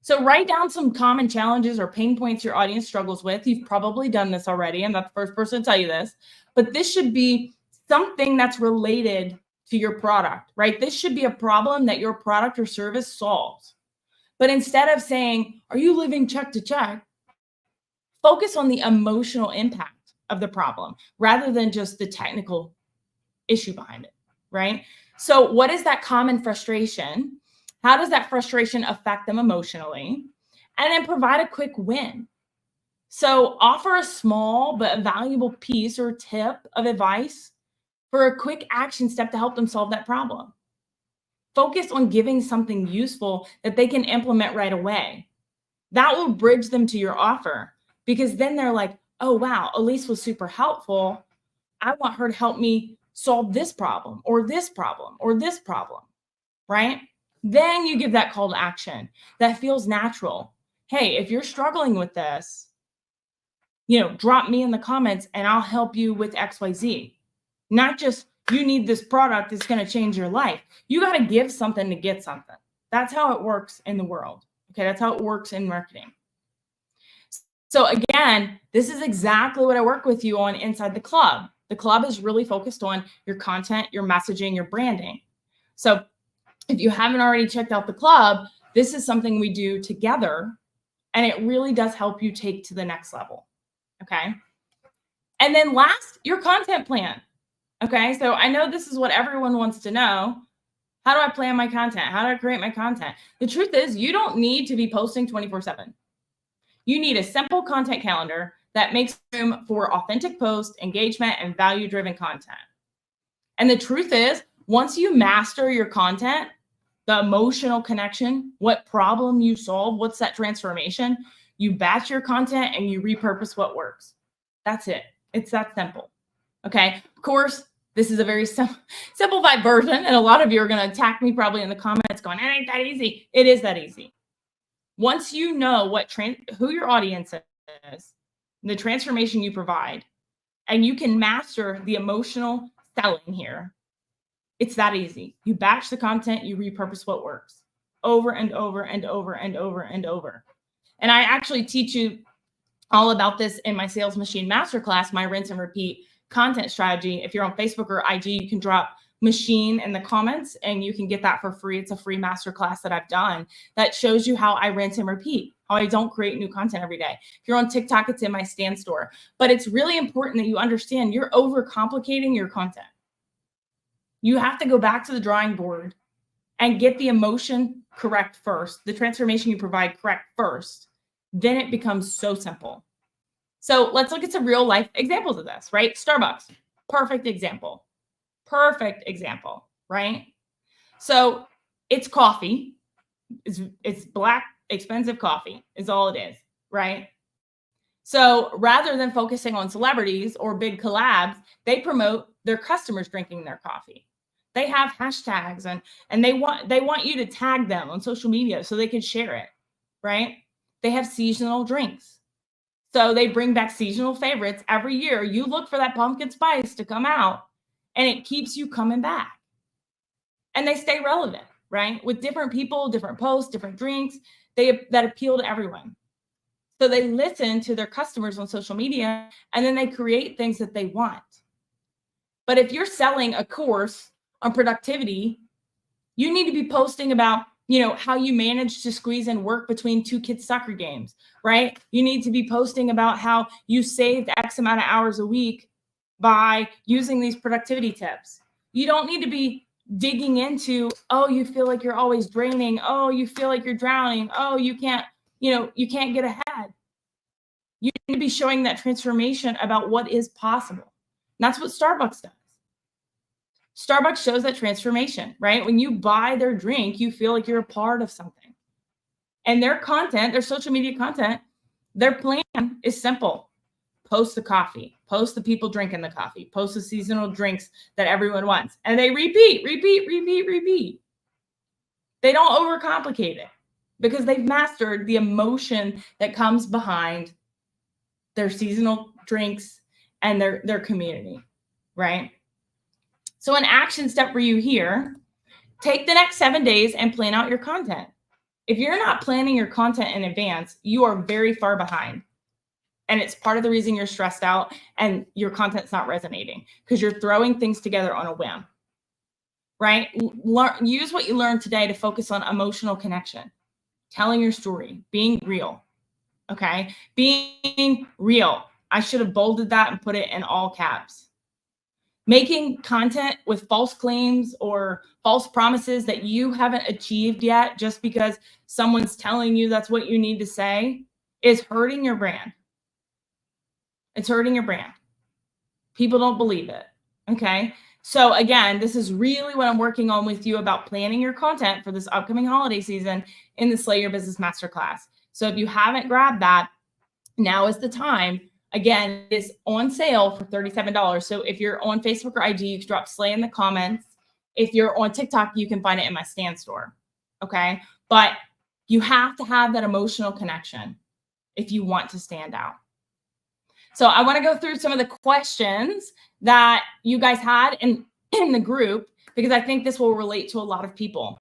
So write down some common challenges or pain points your audience struggles with. You've probably done this already. I'm not the first person to tell you this, but this should be something that's related to your product, right? This should be a problem that your product or service solves. But instead of saying, are you living check to check? Focus on the emotional impact of the problem rather than just the technical issue behind it, right? So what is that common frustration? How does that frustration affect them emotionally? And then provide a quick win. So offer a small but valuable piece or tip of advice for a quick action step to help them solve that problem. Focus on giving something useful that they can implement right away. That will bridge them to your offer because then they're like, oh, wow, Elise was super helpful. I want her to help me solve this problem or this problem or this problem, right? Then you give that call to action that feels natural. Hey, if you're struggling with this, drop me in the comments and I'll help you with XYZ. Not just you need this product that's going to change your life. You got to give something to get something. That's how it works in the world. Okay, that's how it works in marketing. So again, this is exactly what I work with you on inside the club. The club is really focused on your content, your messaging, your branding. So if you haven't already checked out the club, this is something we do together, and it really does help you take to the next level. Okay. And then last, your content plan. Okay. So I know this is what everyone wants to know. How do I plan my content? How do I create my content? The truth is, you don't need to be posting 24/7. You need a simple content calendar that makes room for authentic posts, engagement, and value-driven content. And the truth is, once you master your content, the emotional connection, what problem you solve, what's that transformation, you batch your content and you repurpose what works. That's it. It's that simple. Okay. Of course, this is a very simplified version, and a lot of you are going to attack me probably in the comments going, it ain't that easy. It is that easy. Once you know who your audience is, the transformation you provide, and you can master the emotional selling here, it's that easy. You batch the content, you repurpose what works over and over and over and over and over. And I actually teach you all about this in my Sales Machine Masterclass, my rinse and repeat content strategy. If you're on Facebook or IG, you can drop machine in the comments and you can get that for free. It's a free masterclass that I've done that shows you how I rinse and repeat, how I don't create new content every day. If you're on TikTok, it's in my Stand store. But it's really important that you understand you're overcomplicating your content. You have to go back to the drawing board and get the emotion correct first, the transformation you provide correct first. Then it becomes so simple. So let's look at some real life examples of this, right? Starbucks, perfect example. Perfect example, right? So it's coffee. It's black, expensive coffee is all it is, right? So rather than focusing on celebrities or big collabs, they promote their customers drinking their coffee. They have hashtags and they want you to tag them on social media so they can share it, right? They have seasonal drinks. So they bring back seasonal favorites every year. You look for that pumpkin spice to come out and it keeps you coming back. And they stay relevant, right? With different people, different posts, different drinks, that appeal to everyone. So they listen to their customers on social media and then they create things that they want. But if you're selling a course on productivity, you need to be posting about, how you manage to squeeze in work between two kids' soccer games, right? You need to be posting about how you saved X amount of hours a week by using these productivity tips. You don't need to be digging into, oh, you feel like you're always draining. Oh, you feel like you're drowning. Oh, you can't get ahead. You need to be showing that transformation about what is possible. And that's what Starbucks does. Starbucks shows that transformation, right? When you buy their drink, you feel like you're a part of something. And their content, their social media content, their plan is simple. Post the coffee, post the people drinking the coffee, post the seasonal drinks that everyone wants. And they repeat. They don't overcomplicate it because they've mastered the emotion that comes behind their seasonal drinks and their community, right? So an action step for you here, take the next 7 days and plan out your content. If you're not planning your content in advance, you are very far behind. And it's part of the reason you're stressed out and your content's not resonating because you're throwing things together on a whim, right? Use what you learned today to focus on emotional connection, telling your story, being real, okay? Being real. I should have bolded that and put it in all caps. Making content with false claims or false promises that you haven't achieved yet just because someone's telling you that's what you need to say is hurting your brand. It's hurting your brand. People don't believe it. Okay. So again, this is really what I'm working on with you about planning your content for this upcoming holiday season in the Slay Your Business Masterclass. So if you haven't grabbed that, now is the time. Again, it's on sale for $37. So if you're on Facebook or IG, you can drop Slay in the comments. If you're on TikTok, you can find it in my stand store. Okay. But you have to have that emotional connection if you want to stand out. So I want to go through some of the questions that you guys had in the group because I think this will relate to a lot of people.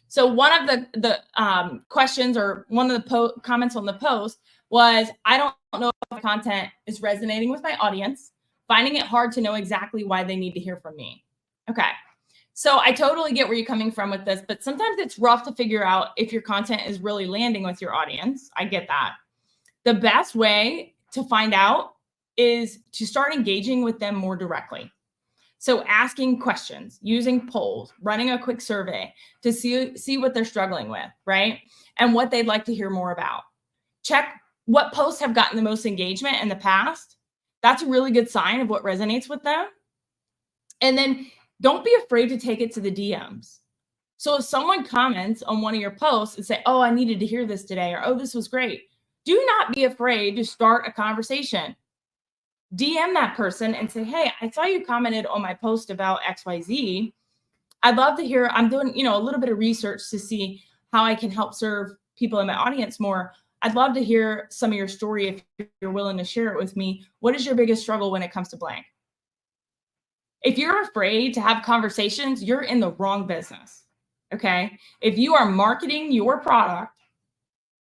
So one of the questions or one of the comments on the post was, I don't know if the content is resonating with my audience, finding it hard to know exactly why they need to hear from me. Okay. So I totally get where you're coming from with this, but sometimes it's rough to figure out if your content is really landing with your audience. I get that. The best way to find out is to start engaging with them more directly. So asking questions, using polls, running a quick survey to see what they're struggling with, right? And what they'd like to hear more about. Check what posts have gotten the most engagement in the past. That's a really good sign of what resonates with them. And then don't be afraid to take it to the DMs. So if someone comments on one of your posts and say, oh, I needed to hear this today, or oh, this was great, do not be afraid to start a conversation. DM that person and say, hey, I saw you commented on my post about XYZ. I'd love to hear, I'm doing, a little bit of research to see how I can help serve people in my audience more. I'd love to hear some of your story if you're willing to share it with me. What is your biggest struggle when it comes to blank? If you're afraid to have conversations, you're in the wrong business. Okay. If you are marketing your product,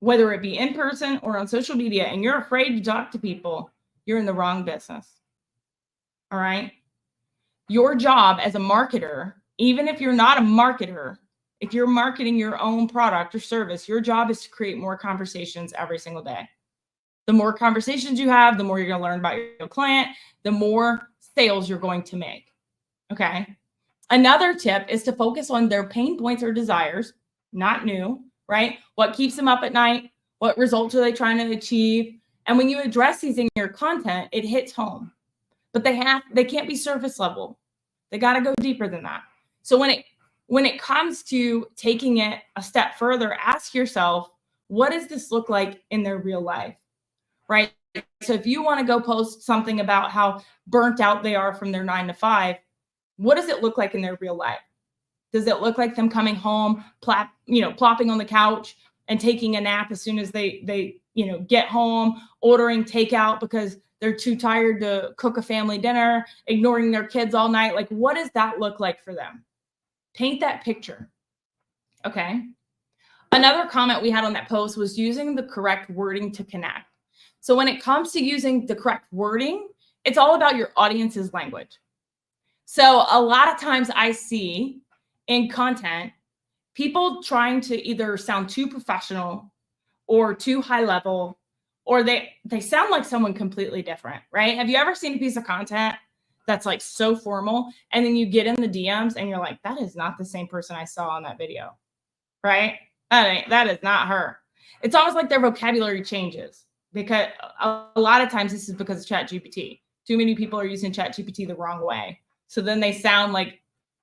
whether it be in person or on social media, and you're afraid to talk to people, you're in the wrong business. All right. Your job as a marketer, even if you're not a marketer, if you're marketing your own product or service, your job is to create more conversations every single day. The more conversations you have, the more you're going to learn about your client, the more sales you're going to make. Okay. Another tip is to focus on their pain points or desires, not new, right? What keeps them up at night? What results are they trying to achieve? And when you address these in your content, it hits home. But they can't be surface level. They got to go deeper than that. So when it comes to taking it a step further, ask yourself, what does this look like in their real life? Right? So if you want to go post something about how burnt out they are from their 9 to 5, what does it look like in their real life? Does it look like them coming home, plopping on the couch and taking a nap as soon as they get home, ordering takeout because they're too tired to cook a family dinner, ignoring their kids all night? Like, what does that look like for them? Paint that picture. Okay. Another comment we had on that post was using the correct wording to connect. So when it comes to using the correct wording, it's all about your audience's language. So a lot of times I see in content, people trying to either sound too professional or too high level, or they sound like someone completely different, right? Have you ever seen a piece of content that's like so formal and then you get in the DMs and you're like, that is not the same person I saw on that video, right? That is not her. It's almost like their vocabulary changes. because a lot of times this is because of ChatGPT. Too many people are using ChatGPT the wrong way. So then they sound like,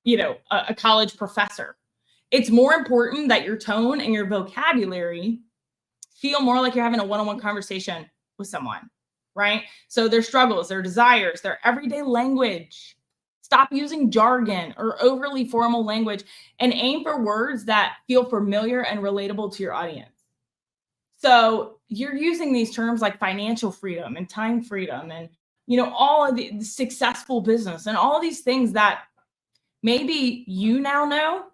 a college professor. It's more important that your tone and your vocabulary feel more like you're having a one-on-one conversation with someone, right? So their struggles, their desires, their everyday language. Stop using jargon or overly formal language and aim for words that feel familiar and relatable to your audience. So you're using these terms like financial freedom and time freedom and all of the successful business and all these things that maybe you now know,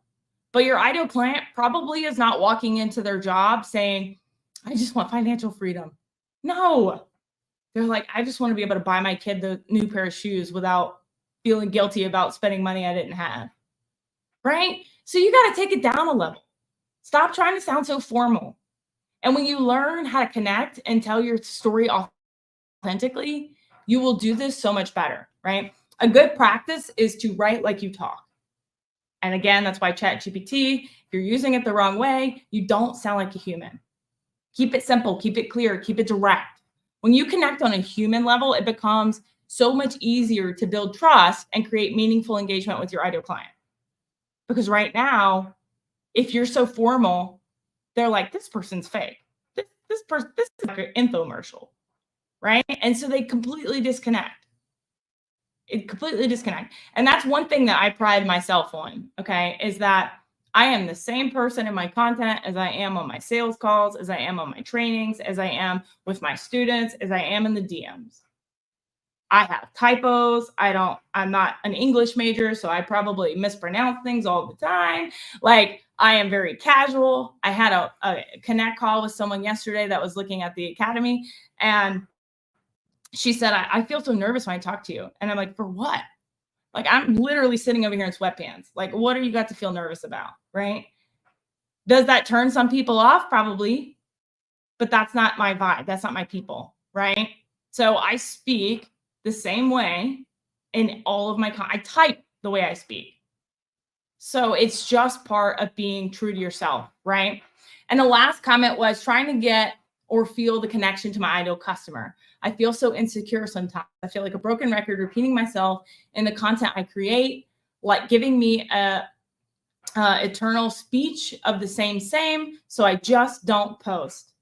but your ideal client probably is not walking into their job saying, I just want financial freedom. No, they're like, I just want to be able to buy my kid the new pair of shoes without feeling guilty about spending money I didn't have. Right? So you got to take it down a level. Stop trying to sound so formal. And when you learn how to connect and tell your story authentically, you will do this so much better, right? A good practice is to write like you talk. And again, that's why ChatGPT, if you're using it the wrong way, you don't sound like a human. Keep it simple, keep it clear, keep it direct. When you connect on a human level, it becomes so much easier to build trust and create meaningful engagement with your ideal client. Because right now, if you're so formal, they're like, this person's fake. This is like an infomercial, right? And so they completely disconnect. And that's one thing that I pride myself on, okay, is that I am the same person in my content as I am on my sales calls, as I am on my trainings, as I am with my students, as I am in the DMs. I have typos. I'm not an English major, so I probably mispronounce things all the time. Like, I am very casual. I had a connect call with someone yesterday that was looking at the academy, and she said, I feel so nervous when I talk to you. And I'm like, for what? Like, I'm literally sitting over here in sweatpants. Like, what are you got to feel nervous about, right? Does that turn some people off? Probably, but that's not my vibe. That's not my people, right? So I speak the same way in all of my, I type the way I speak. So it's just part of being true to yourself, right? And the last comment was trying to get or feel the connection to my ideal customer. I feel so insecure sometimes. I feel like a broken record, repeating myself in the content I create, like giving me a eternal speech of the same, so I just don't post.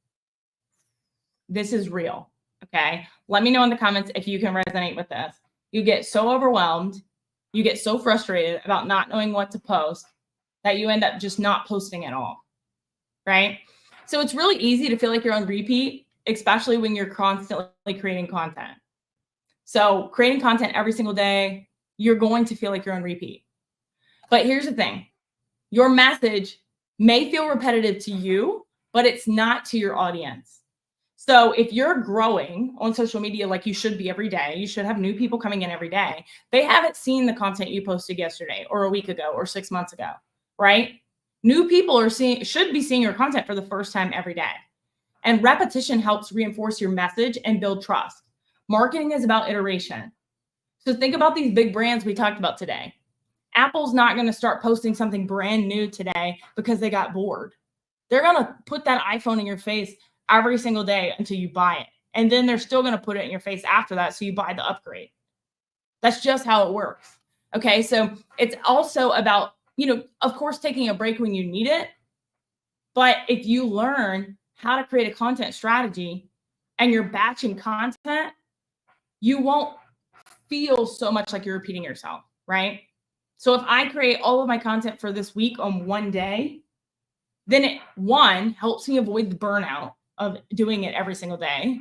This is real, okay? Let me know in the comments if you can resonate with this. You get so overwhelmed, you get so frustrated about not knowing what to post that you end up just not posting at all, right? So it's really easy to feel like you're on repeat, especially when you're constantly creating content. So creating content every single day, you're going to feel like you're on repeat. But here's the thing. Your message may feel repetitive to you, but it's not to your audience. So if you're growing on social media like you should be every day, you should have new people coming in every day. They haven't seen the content you posted yesterday or a week ago or 6 months ago, right? New people should be seeing your content for the first time every day. And repetition helps reinforce your message and build trust. Marketing is about iteration. So think about these big brands we talked about today. Apple's not going to start posting something brand new today because they got bored. They're going to put that iPhone in your face every single day until you buy it. And then they're still going to put it in your face after that, so you buy the upgrade. That's just how it works. Okay, so it's also about, of course, taking a break when you need it. But if you learn how to create a content strategy and you're batching content, you won't feel so much like you're repeating yourself, right? So if I create all of my content for this week on one day, then it, one, helps me avoid the burnout of doing it every single day.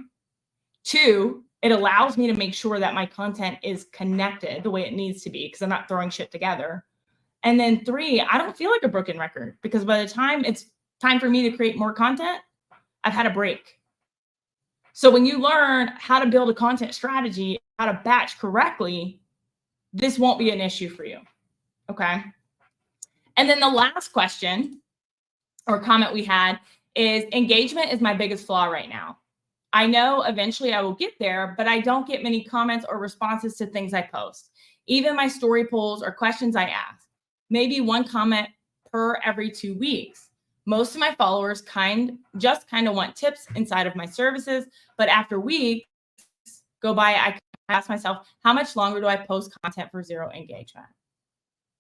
Two, it allows me to make sure that my content is connected the way it needs to be because I'm not throwing shit together. And then three, I don't feel like a broken record because by the time it's time for me to create more content, I've had a break. So when you learn how to build a content strategy, how to batch correctly, this won't be an issue for you. Okay. And then the last question or comment we had is engagement is my biggest flaw right now. I know eventually I will get there, but I don't get many comments or responses to things I post. Even my story polls or questions I ask. Maybe one comment per every 2 weeks. Most of my followers just kind of want tips inside of my services, but after weeks go by, I ask myself, how much longer do I post content for zero engagement?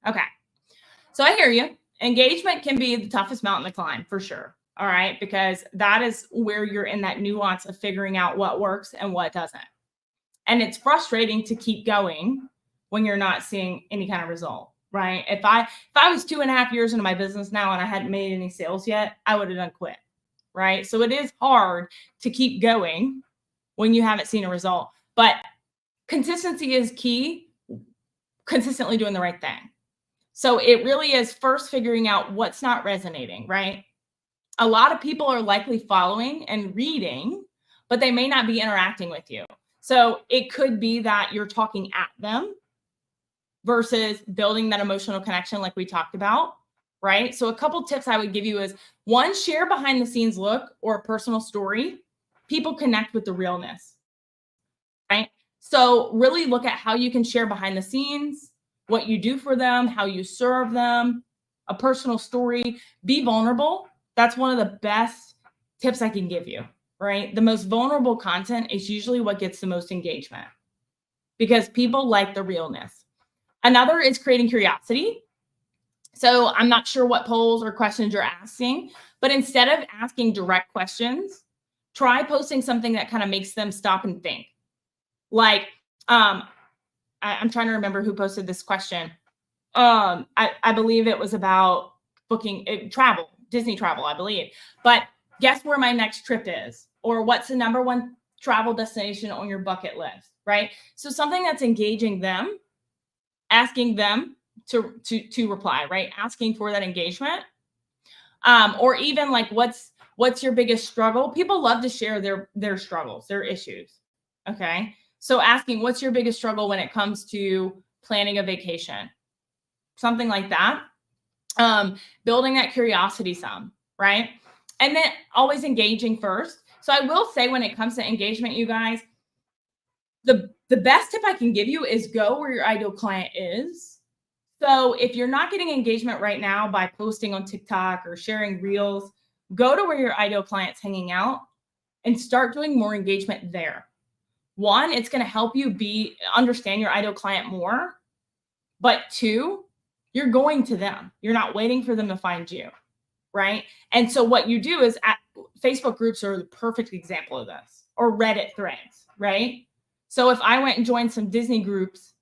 Okay. So I hear you. Engagement can be the toughest mountain to climb for sure. All right. Because that is where you're in that nuance of figuring out what works and what doesn't. And it's frustrating to keep going when you're not seeing any kind of result, right? If I was 2.5 years into my business now and I hadn't made any sales yet, I would have done quit, right? So it is hard to keep going when you haven't seen a result. But consistency is key, consistently doing the right thing. So it really is first figuring out what's not resonating, right? A lot of people are likely following and reading, but they may not be interacting with you. So it could be that you're talking at them versus building that emotional connection like we talked about, right? So a couple tips I would give you is, one, share behind the scenes look or a personal story. People connect with the realness, right? So really look at how you can share behind the scenes, what you do for them, how you serve them, a personal story. Be vulnerable. That's one of the best tips I can give you, right? The most vulnerable content is usually what gets the most engagement because people like the realness. Another is creating curiosity. So I'm not sure what polls or questions you're asking, but instead of asking direct questions, try posting something that kind of makes them stop and think. Like, I'm trying to remember who posted this question. I believe it was about booking travel, Disney travel, I believe. But guess where my next trip is? Or what's the number one travel destination on your bucket list, right? So something that's engaging them, asking them to reply, right? Asking for that engagement. Or even like, what's your biggest struggle? People love to share their struggles, their issues. Okay. So asking, what's your biggest struggle when it comes to planning a vacation? Something like that. Building that curiosity some, right? And then always engaging first. So I will say when it comes to engagement, you guys, the best tip I can give you is go where your ideal client is. So if you're not getting engagement right now by posting on TikTok or sharing reels, go to where your ideal client's hanging out and start doing more engagement there. One, it's going to help you understand your ideal client more. But two, you're going to them. You're not waiting for them to find you, right? And so what you do is Facebook groups are the perfect example of this, or Reddit threads, right? So if I went and joined some Disney groups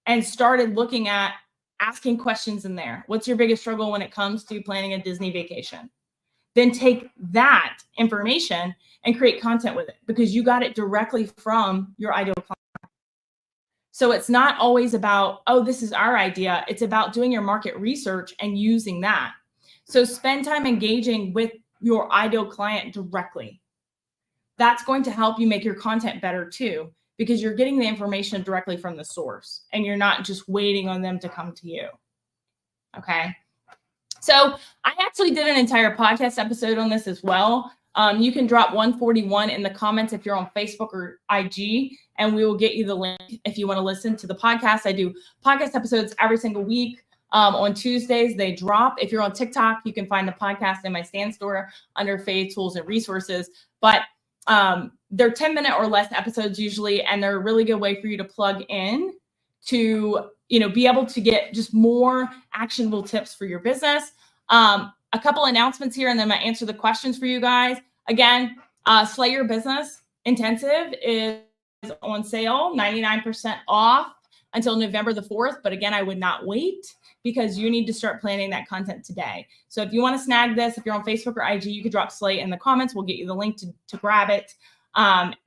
and started looking at asking questions in there, what's your biggest struggle when it comes to planning a Disney vacation? Then take that information and create content with it because you got it directly from your ideal client. So it's not always about, oh, this is our idea. It's about doing your market research and using that. So spend time engaging with your ideal client directly. That's going to help you make your content better too, because you're getting the information directly from the source and you're not just waiting on them to come to you. Okay. So I actually did an entire podcast episode on this as well. You can drop 141 in the comments if you're on Facebook or IG, and we will get you the link if you want to listen to the podcast. I do podcast episodes every single week. On Tuesdays, they drop. If you're on TikTok, you can find the podcast in my stand store under Faye Tools and Resources. But they're 10-minute or less episodes usually, and they're a really good way for you to plug in to be able to get just more actionable tips for your business. A couple announcements here, and then I'm gonna answer the questions for you guys. Again, Slay Your Business Intensive is on sale, 99% off until November the 4th. But again, I would not wait because you need to start planning that content today. So if you want to snag this, if you're on Facebook or IG, you could drop Slay in the comments. We'll get you the link to grab it.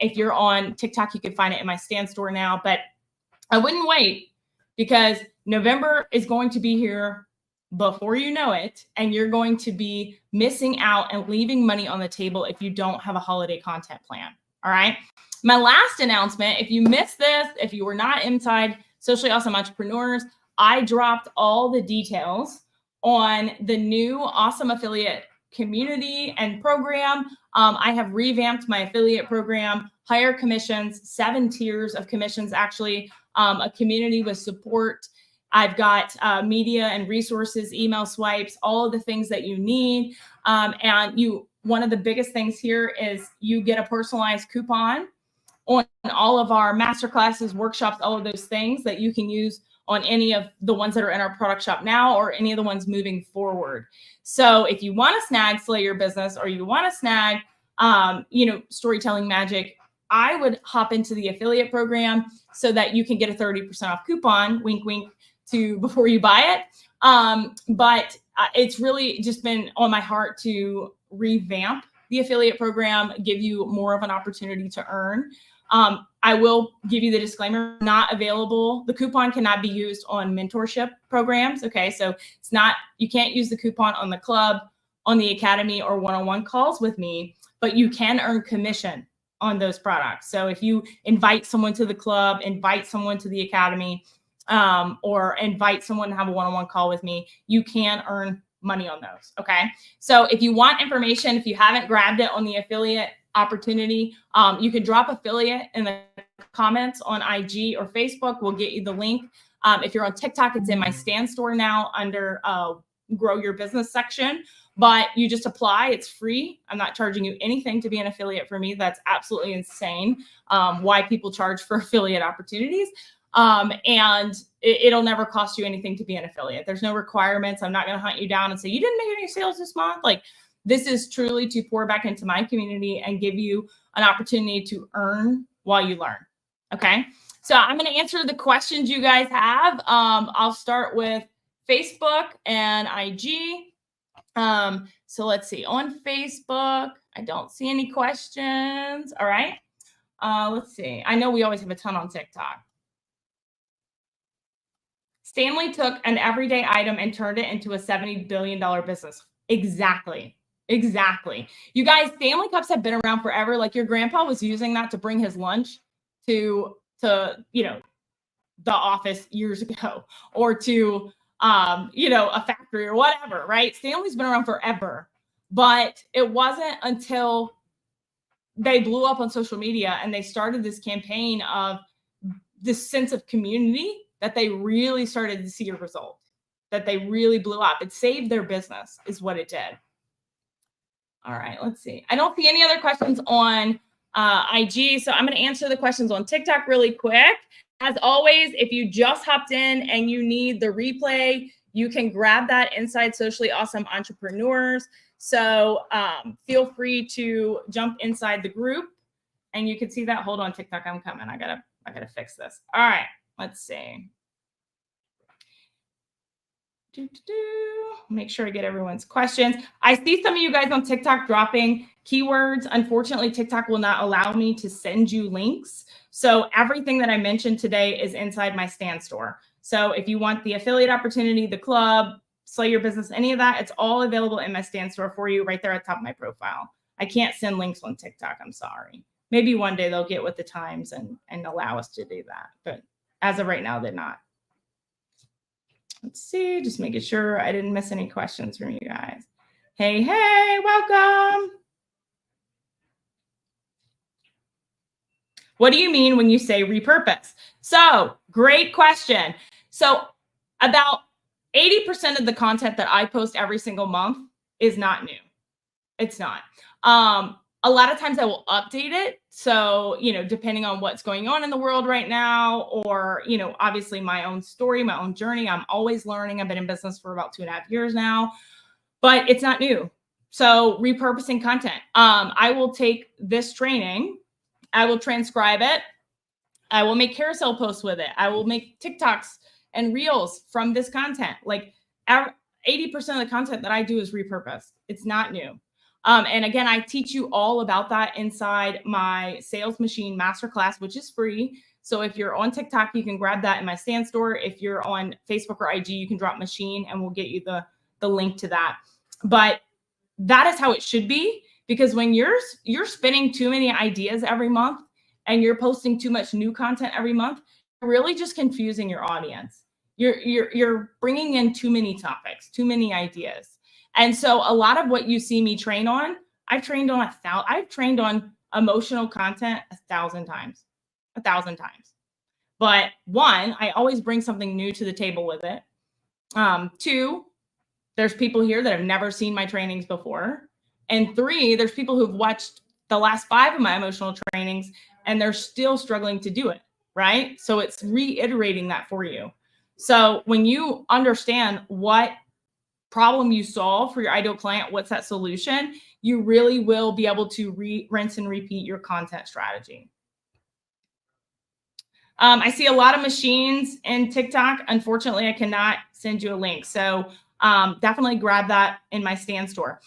If you're on TikTok, you can find it in my stand store now, but I wouldn't wait because November is going to be here before you know it, and you're going to be missing out and leaving money on the table if you don't have a holiday content plan. All right. My last announcement, if you missed this, if you were not inside Socially Awesome Entrepreneurs, I dropped all the details on the new Awesome Affiliate community and program. I have revamped my affiliate program, higher commissions, 7 tiers of commissions, actually, a community with support I've got media and resources, email swipes, all of the things that you need. One of the biggest things here is you get a personalized coupon on all of our master classes, workshops, all of those things that you can use on any of the ones that are in our product shop now or any of the ones moving forward. So if you want to snag Slay Your Business or you want to snag, Storytelling Magic, I would hop into the affiliate program so that you can get a 30% off coupon, wink, wink, to before you buy it. But it's really just been on my heart to revamp the affiliate program, give you more of an opportunity to earn. I will give you the disclaimer, not available. The coupon cannot be used on mentorship programs. Okay. So you can't use the coupon on the club, on the academy, or one-on-one calls with me, but you can earn commission on those products. So if you invite someone to the club, invite someone to the academy, or invite someone to have a one-on-one call with me, you can earn money on those. Okay. So if you want information, if you haven't grabbed it on the affiliate opportunity, you can drop affiliate in the comments on IG or Facebook. We'll get you the link. If you're on TikTok, it's in my stand store now under grow your business section, but you just apply. It's free. I'm not charging you anything to be an affiliate for me. That's absolutely insane. Why people charge for affiliate opportunities. And it'll never cost you anything to be an affiliate. There's no requirements. I'm not going to hunt you down and say, you didn't make any sales this month. Like, this is truly to pour back into my community and give you an opportunity to earn while you learn. Okay. So I'm going to answer the questions you guys have. I'll start with Facebook and IG. So let's see. On Facebook, I don't see any questions. All right. Let's see. I know we always have a ton on TikTok. Stanley took an everyday item and turned it into a $70 billion business. Exactly. You guys, Stanley cups have been around forever. Like, your grandpa was using that to bring his lunch to the office years ago, or to a factory or whatever, right? Stanley's been around forever, but it wasn't until they blew up on social media and they started this campaign of this sense of community that they really started to see a result, that they really blew up. It saved their business is what it did. All right, let's see. I don't see any other questions on IG, so I'm going to answer the questions on TikTok really quick. As always, if you just hopped in and you need the replay, you can grab that inside Socially Awesome Entrepreneurs. So feel free to jump inside the group and you can see that. Hold on, TikTok, I'm coming. I gotta fix this. All right, let's see. Make sure I get everyone's questions. I see some of you guys on TikTok dropping keywords. Unfortunately, TikTok will not allow me to send you links. So everything that I mentioned today is inside my stand store. So if you want the affiliate opportunity, the club, Slay Your Business, any of that, it's all available in my stand store for you right there at the top of my profile. I can't send links on TikTok. I'm sorry. Maybe one day they'll get with the times and allow us to do that. But as of right now, they're not. Let's see, just making sure I didn't miss any questions from you guys. Hey, welcome. What do you mean when you say repurpose? So, great question. So, about 80% of the content that I post every single month is not new. It's not. A lot of times I will update it. So, depending on what's going on in the world right now, or, obviously my own story, my own journey, I'm always learning. I've been in business for about 2.5 years now, but it's not new. So repurposing content. I will take this training, I will transcribe it. I will make carousel posts with it. I will make TikToks and reels from this content. Like 80% of the content that I do is repurposed. It's not new. And again, I teach you all about that inside my Sales Machine Masterclass, which is free. So if you're on TikTok, you can grab that in my stand store. If you're on Facebook or IG, you can drop Machine and we'll get you the link to that. But that is how it should be, because when you're spinning too many ideas every month and you're posting too much new content every month, you're really just confusing your audience. You're bringing in too many topics, too many ideas. And so a lot of what you see me train on, I've trained on emotional content 1,000 times. But one, I always bring something new to the table with it. Two, there's people here that have never seen my trainings before. And three, there's people who've watched the last 5 of my emotional trainings and they're still struggling to do it, right? So it's reiterating that for you. So when you understand what problem you solve for your ideal client, what's that solution, you really will be able to rinse and repeat your content strategy. I see a lot of machines in TikTok. Unfortunately, I cannot send you a link. So definitely grab that in my stand store.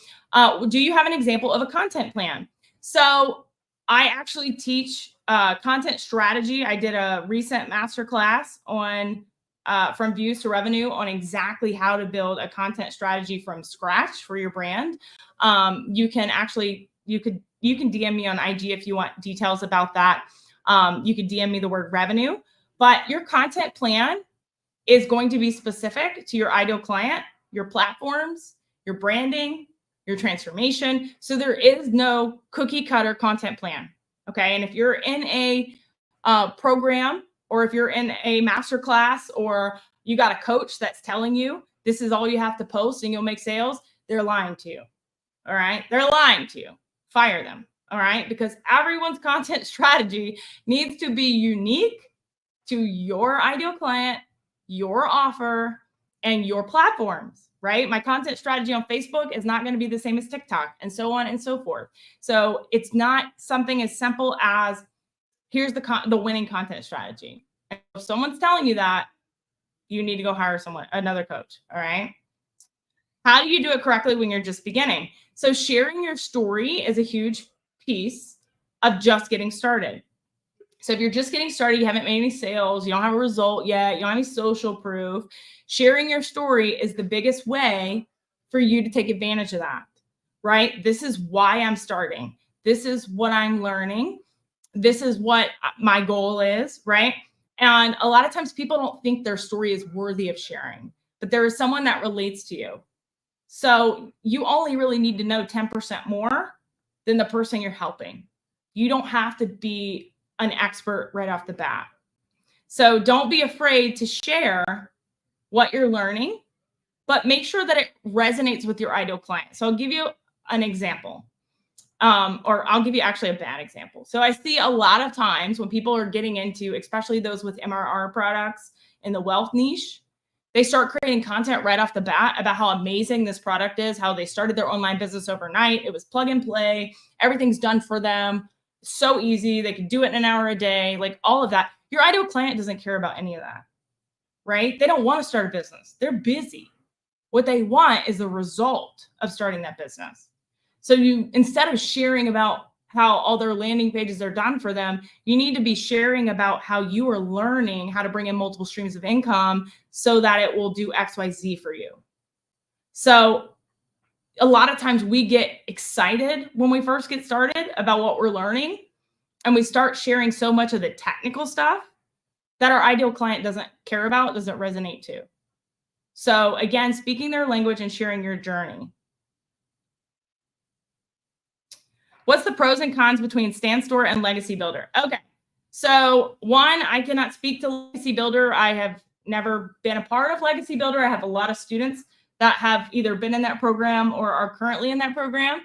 Do you have an example of a content plan? So I actually teach content strategy. I did a recent masterclass on from views to revenue on exactly how to build a content strategy from scratch for your brand. You can DM me on IG if you want details about that. You could DM me the word revenue, but your content plan is going to be specific to your ideal client, your platforms, your branding, your transformation. So there is no cookie cutter content plan. Okay. And if you're in a program, or if you're in a masterclass, or you got a coach that's telling you this is all you have to post and you'll make sales, they're lying to you. All right. They're lying to you. Fire them. All right. Because everyone's content strategy needs to be unique to your ideal client, your offer, and your platforms, right? My content strategy on Facebook is not going to be the same as TikTok, and so on and so forth. So it's not something as simple as here's the winning content strategy. If someone's telling you that, you need to go hire another coach. All right. How do you do it correctly when you're just beginning? So sharing your story is a huge piece of just getting started. So if you're just getting started, you haven't made any sales, you don't have a result yet, you don't have any social proof, sharing your story is the biggest way for you to take advantage of that, right? This is why I'm starting. This is what I'm learning. This is what my goal is, right? And a lot of times people don't think their story is worthy of sharing, but there is someone that relates to you. So you only really need to know 10% more than the person you're helping. You don't have to be an expert right off the bat. So don't be afraid to share what you're learning, but make sure that it resonates with your ideal client. So I'll give you an example, or I'll give you actually a bad example. So I see a lot of times when people are getting into, especially those with MRR products in the wealth niche, they start creating content right off the bat about how amazing this product is, how they started their online business overnight. It was plug and play. Everything's done for them. So easy. They can do it in an hour a day, like all of that. Your ideal client doesn't care about any of that, right? They don't want to start a business. They're busy. What they want is the result of starting that business. So you, instead of sharing about how all their landing pages are done for them, you need to be sharing about how you are learning how to bring in multiple streams of income so that it will do XYZ for you. So a lot of times we get excited when we first get started about what we're learning, and we start sharing so much of the technical stuff that our ideal client doesn't care about, doesn't resonate to. So again, speaking their language and sharing your journey. What's the pros and cons between Stand Store and Legacy Builder? Okay. So one, I cannot speak to Legacy Builder. I have never been a part of Legacy Builder. I have a lot of students that have either been in that program or are currently in that program.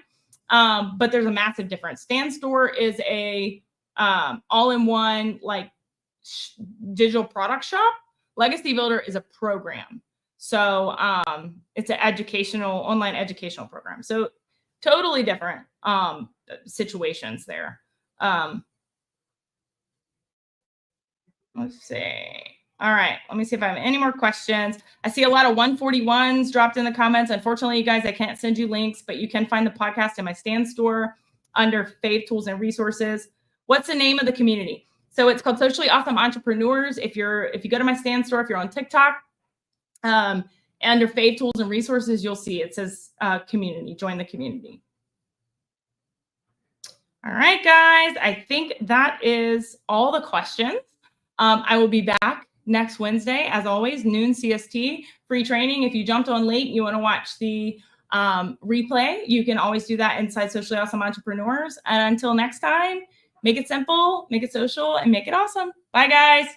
But there's a massive difference. Stand Store is a all-in-one like digital product shop. Legacy Builder is a program. So it's an online educational program. So totally different situations there. Let's see. All right, let me see if I have any more questions. I see a lot of 141s dropped in the comments. Unfortunately, you guys, I can't send you links, but you can find the podcast in my Stand Store under Fave Tools and Resources. What's the name of the community? So it's called Socially Awesome Entrepreneurs. If you go to my Stand Store, if you're on TikTok, under Fave Tools and Resources, you'll see it says community, join the community. All right, guys, I think that is all the questions. I will be back next Wednesday, as always, noon CST, free training. If you jumped on late, you want to watch the replay, you can always do that inside Socially Awesome Entrepreneurs. And until next time, make it simple, make it social, and make it awesome. Bye, guys.